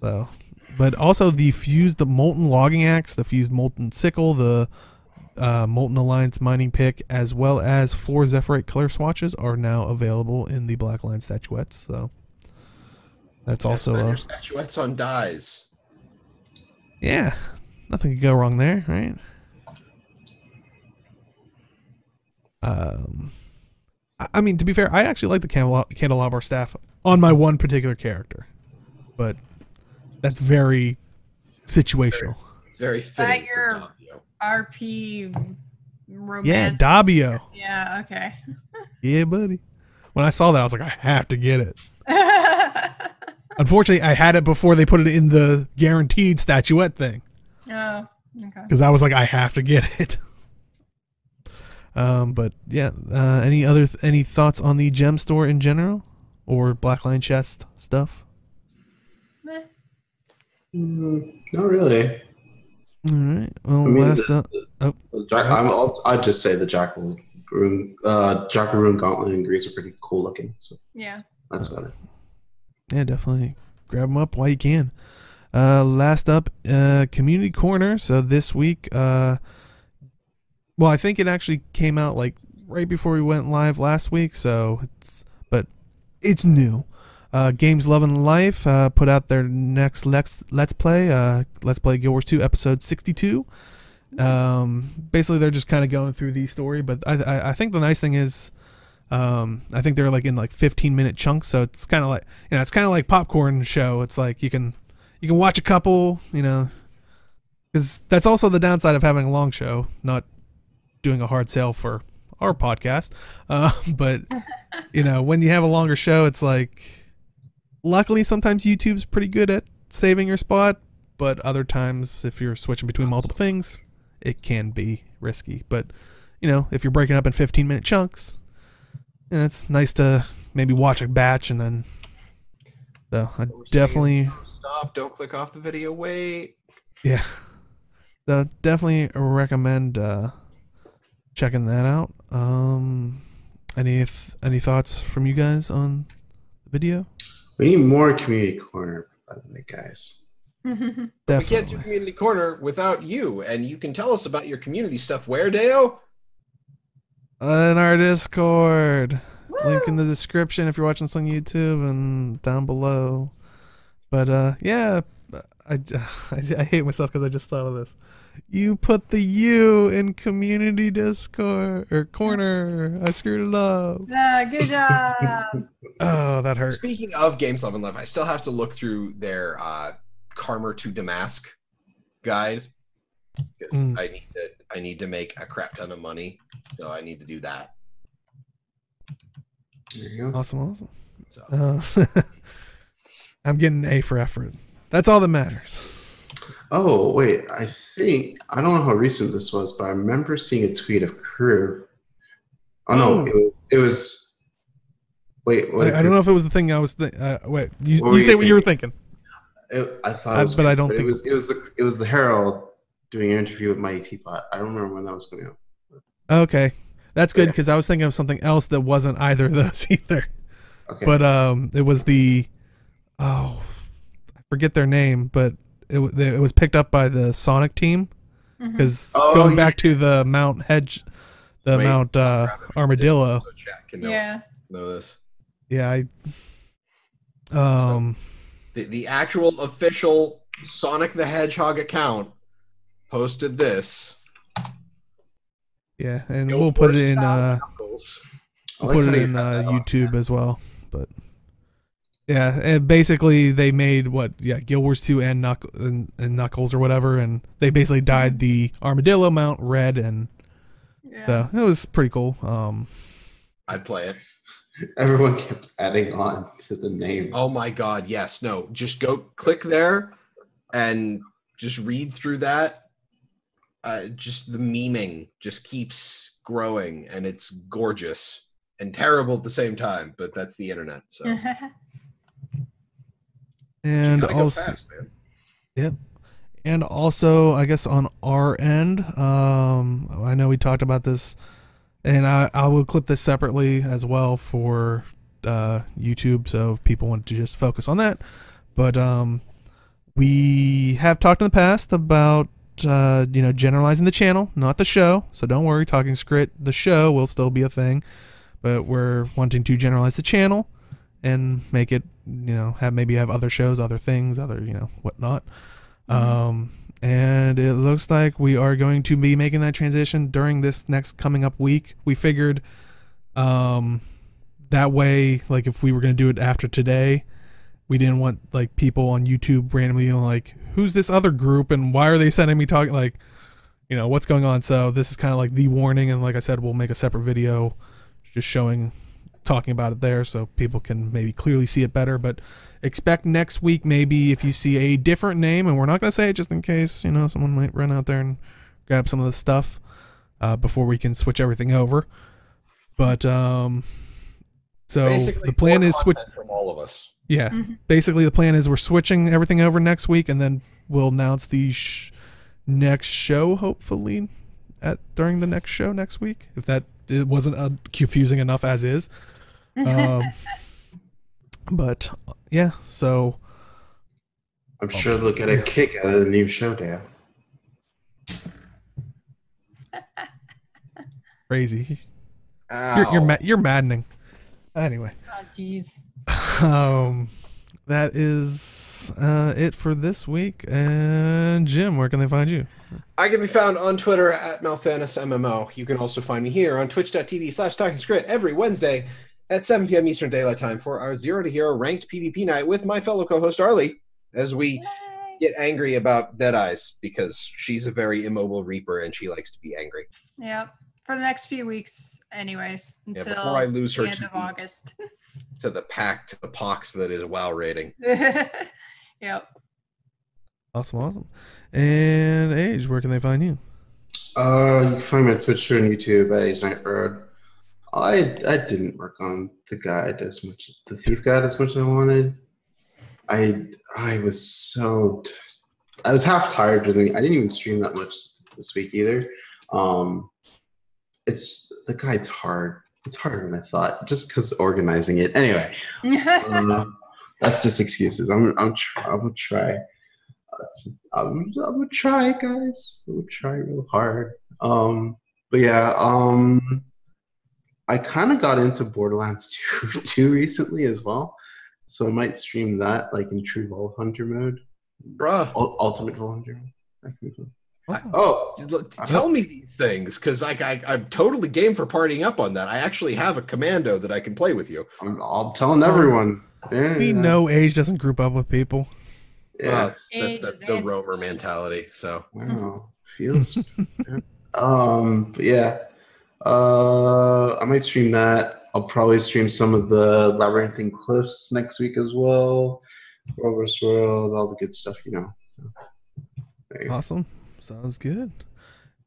so, but also the molten logging axe, the fused molten sickle, the Molten Alliance mining pick, as well as 4 Zephyrite color swatches are now available in the Black Lion statuettes. So that's also statuettes on dies. Yeah, nothing could go wrong there, right? I mean, to be fair, I actually like the candelabra staff on my one particular character, but that's very situational. It's very fitting. Is that your RP romance? Yeah, Dabio. Yeah, okay. Yeah, buddy. When I saw that, I was like, I have to get it. Unfortunately, I had it before they put it in the guaranteed statuette thing. Oh, okay. Because I was like, I have to get it. But yeah, any thoughts on the gem store in general, or Black Lion chest stuff? Meh. Not really. All right. Well, I'd just say the Jackalroon Gauntlet and Grease are pretty cool looking. So yeah, that's better. Yeah, definitely grab them up while you can. Last up, Community Corner. So this week, well, I think it actually came out like right before we went live last week. So it's new. Games Love and Life put out their next Let's Play. Let's Play Guild Wars 2 episode 62. Basically, they're just kind of going through the story, but I think the nice thing is, I think they're like in like 15-minute chunks, so it's kind of like, it's kind of like popcorn show. It's like you can watch a couple, because that's also the downside of having a long show, not doing a hard sale for our podcast. But when you have a longer show, it's like, luckily sometimes YouTube's pretty good at saving your spot, but other times if you're switching between multiple things, it can be risky. But if you're breaking up in 15-minute chunks, it's nice to maybe watch a batch, and then I definitely stop, don't click off the video, wait. Yeah, so definitely recommend checking that out. Any thoughts from you guys on the video? We need more Community Corner, by the way, guys. We can't do Community Corner without you, and you can tell us about your community stuff. Where, Deo? In our Discord. Woo! Link in the description if you're watching this on YouTube, and down below. But yeah, I hate myself because I just thought of this. You put the U in community Discord or corner. I screwed it up. Yeah, good job. Oh, that hurt. Speaking of Games Love and Life, I still have to look through their Karma to Damask guide, because I need to make a crap ton of money, so I need to do that. There you go. Awesome. So. I'm getting an A for effort. That's all that matters. Oh wait, I don't know how recent this was, but I remember seeing a tweet of Crew. No, it was. Wait, I don't know if it was the thing I was. Wait, you say what you were thinking. I thought, it was but I don't think it was the Herald doing an interview with Mighty Teapot. I don't remember when that was going out. Okay, that's good, because I was thinking of something else that wasn't either of those either. Okay, but it was I forget their name, but it was picked up by the Sonic team, because going back to the Mount Armadillo. Yeah. Know this. Yeah, The actual official Sonic the Hedgehog account posted this. Yeah, and we'll put it in. I'll put it in YouTube as well. But yeah, and basically they made Guild Wars 2 and Knuckles or whatever, and they basically dyed the armadillo mount red, and so it was pretty cool. I'd play it. Everyone kept adding on to the name. Oh my god, yes. No, just go click there and just read through that. Just the memeing just keeps growing, and it's gorgeous and terrible at the same time, but that's the internet. So and also fast, man. Yep. And also, I guess on our end, I know we talked about this, and I will clip this separately as well for YouTube, so if people want to just focus on that. But we have talked in the past about generalizing the channel, not the show. So don't worry, Talking Skritt, the show will still be a thing, but we're wanting to generalize the channel and make it, have other shows, other things, other whatnot. And it looks like we are going to be making that transition during this next coming up week. We figured that way, like if we were going to do it after today, we didn't want like people on YouTube randomly like, who's this other group and why are they sending me talking, like, what's going on. So this is kind of like the warning, and like I said, we'll make a separate video just talking about it there so people can maybe clearly see it better. But expect next week, maybe if you see a different name, and we're not going to say it just in case someone might run out there and grab some of the stuff before we can switch everything over. But so basically, the plan is switch from all of us. Yeah, basically the plan is we're switching everything over next week, and then we'll announce the next show hopefully during the next show next week, if it wasn't confusing enough as is. But yeah, so I'm sure they'll get a kick out of the new show, Dan. Crazy. You're maddening. Anyway. Oh, jeez. That is it for this week. And Jim, where can they find you? I can be found on Twitter at MalthanusMMO. You can also find me here on twitch.tv/TalkingSkrit every Wednesday at 7 p.m. Eastern Daylight Time for our Zero to Hero ranked PvP night with my fellow co-host Arlie, as we get angry about Deadeyes because she's a very immobile Reaper and she likes to be angry. Yep. For the next few weeks, anyways, until before I lose her the end of August. To the pox that is WoW rating. Yep. Awesome. And Age, where can they find you? You can find me on Twitch and YouTube at Age Night Road. I didn't work on the thief guide as much as I wanted. I was half tired during the week. I didn't even stream that much this week either. The guide's hard. It's harder than I thought, just because organizing it. Anyway, that's just excuses. I'm gonna try. I'm gonna try, guys. I'm gonna try real hard. But yeah, I kind of got into Borderlands 2 recently as well, so I might stream that like in true Vault Hunter mode, Ultimate Vault Hunter. Awesome. Tell me these things, because I'm totally game for partying up on that. I actually have a commando that I can play with you. I'm telling everyone. We know Age doesn't group up with people. Yeah, that's the roamer mentality. So wow, feels. But yeah, I might stream that. I'll probably stream some of the Labyrinthine Cliffs next week as well. Rover's World, all the good stuff, So, awesome. Sounds good.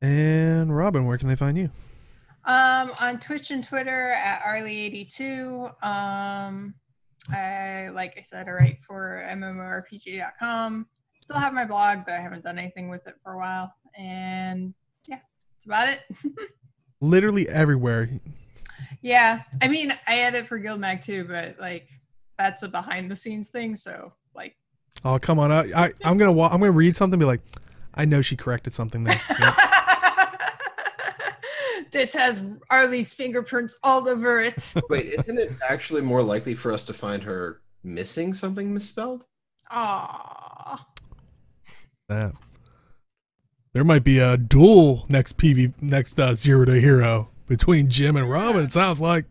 And Robin, where can they find you? On Twitch and Twitter at Arlie82. Like I said, I write for MMORPG.com. Still have my blog, but I haven't done anything with it for a while. And yeah, that's about it. Literally everywhere. Yeah, I mean, I edit for Guildmag too, but like that's a behind the scenes thing. So like, oh come on, I'm gonna read something, and be like, I know she corrected something there. Yep. This has Arlie's fingerprints all over it. Wait, isn't it actually more likely for us to find her missing something misspelled? Aww. That. There might be a duel next Zero to Hero between Jim and Robin, it sounds like.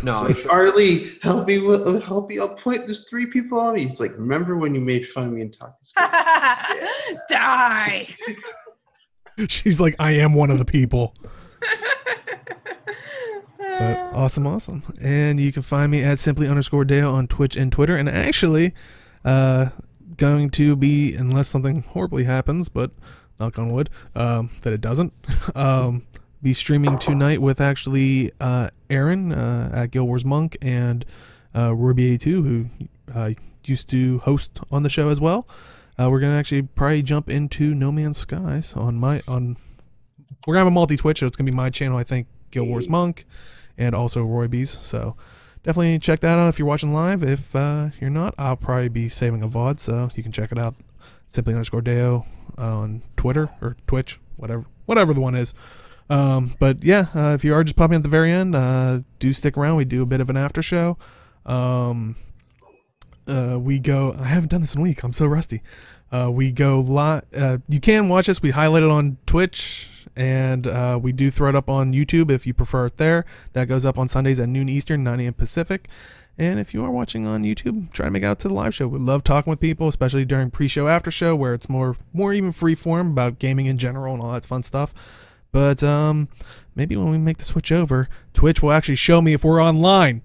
No, It's like, Harley, help me up point. There's 3 people on me. He's like, remember when you made fun of me and talking Skritt? Die. She's like, I am one of the people. But awesome. And you can find me at simply_Dale on Twitch and Twitter. And actually, going to be, unless something horribly happens, but knock on wood, that it doesn't, be streaming tonight with actually Aaron at Guild Wars Monk and Ruby82, who used to host on the show as well. We're gonna actually probably jump into No Man's Skies on we're gonna have a multi-Twitch, so it's gonna be my channel, I think, Guild Wars Monk, and also Roy B's. So definitely check that out if you're watching live. If you're not, I'll probably be saving a VOD, so you can check it out. Simply_Deo on Twitter or Twitch, whatever the one is. But yeah, if you are just popping at the very end, do stick around. We do a bit of an after show. We go, I haven't done this in a week, I'm so rusty. We go live. You can watch us. We highlight it on Twitch, and we do throw it up on YouTube if you prefer it there. That goes up on Sundays at noon Eastern, 9 a.m. Pacific. And if you are watching on YouTube, try to make it out to the live show. We love talking with people, especially during pre-show, after show, where it's more even free form about gaming in general and all that fun stuff. But maybe when we make the switch over, Twitch will actually show me if we're online,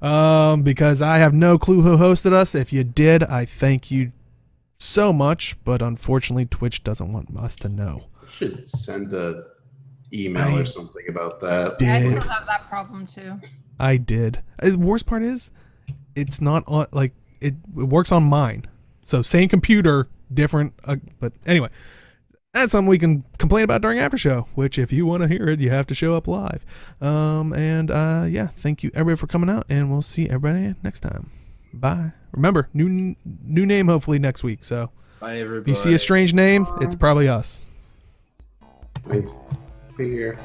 because I have no clue who hosted us. If you did, I thank you so much, but unfortunately Twitch doesn't want us to know. Should send a email or something about that. I still have that problem too. I did. The worst part is it's not on, like, it works on mine, so same computer, different, but anyway, that's something we can complain about during after show, which if you want to hear it, you have to show up live. Yeah, thank you everybody for coming out, and we'll see everybody next time. Bye. Remember, new name hopefully next week. So bye, everybody. If you see a strange name, it's probably us. Be here.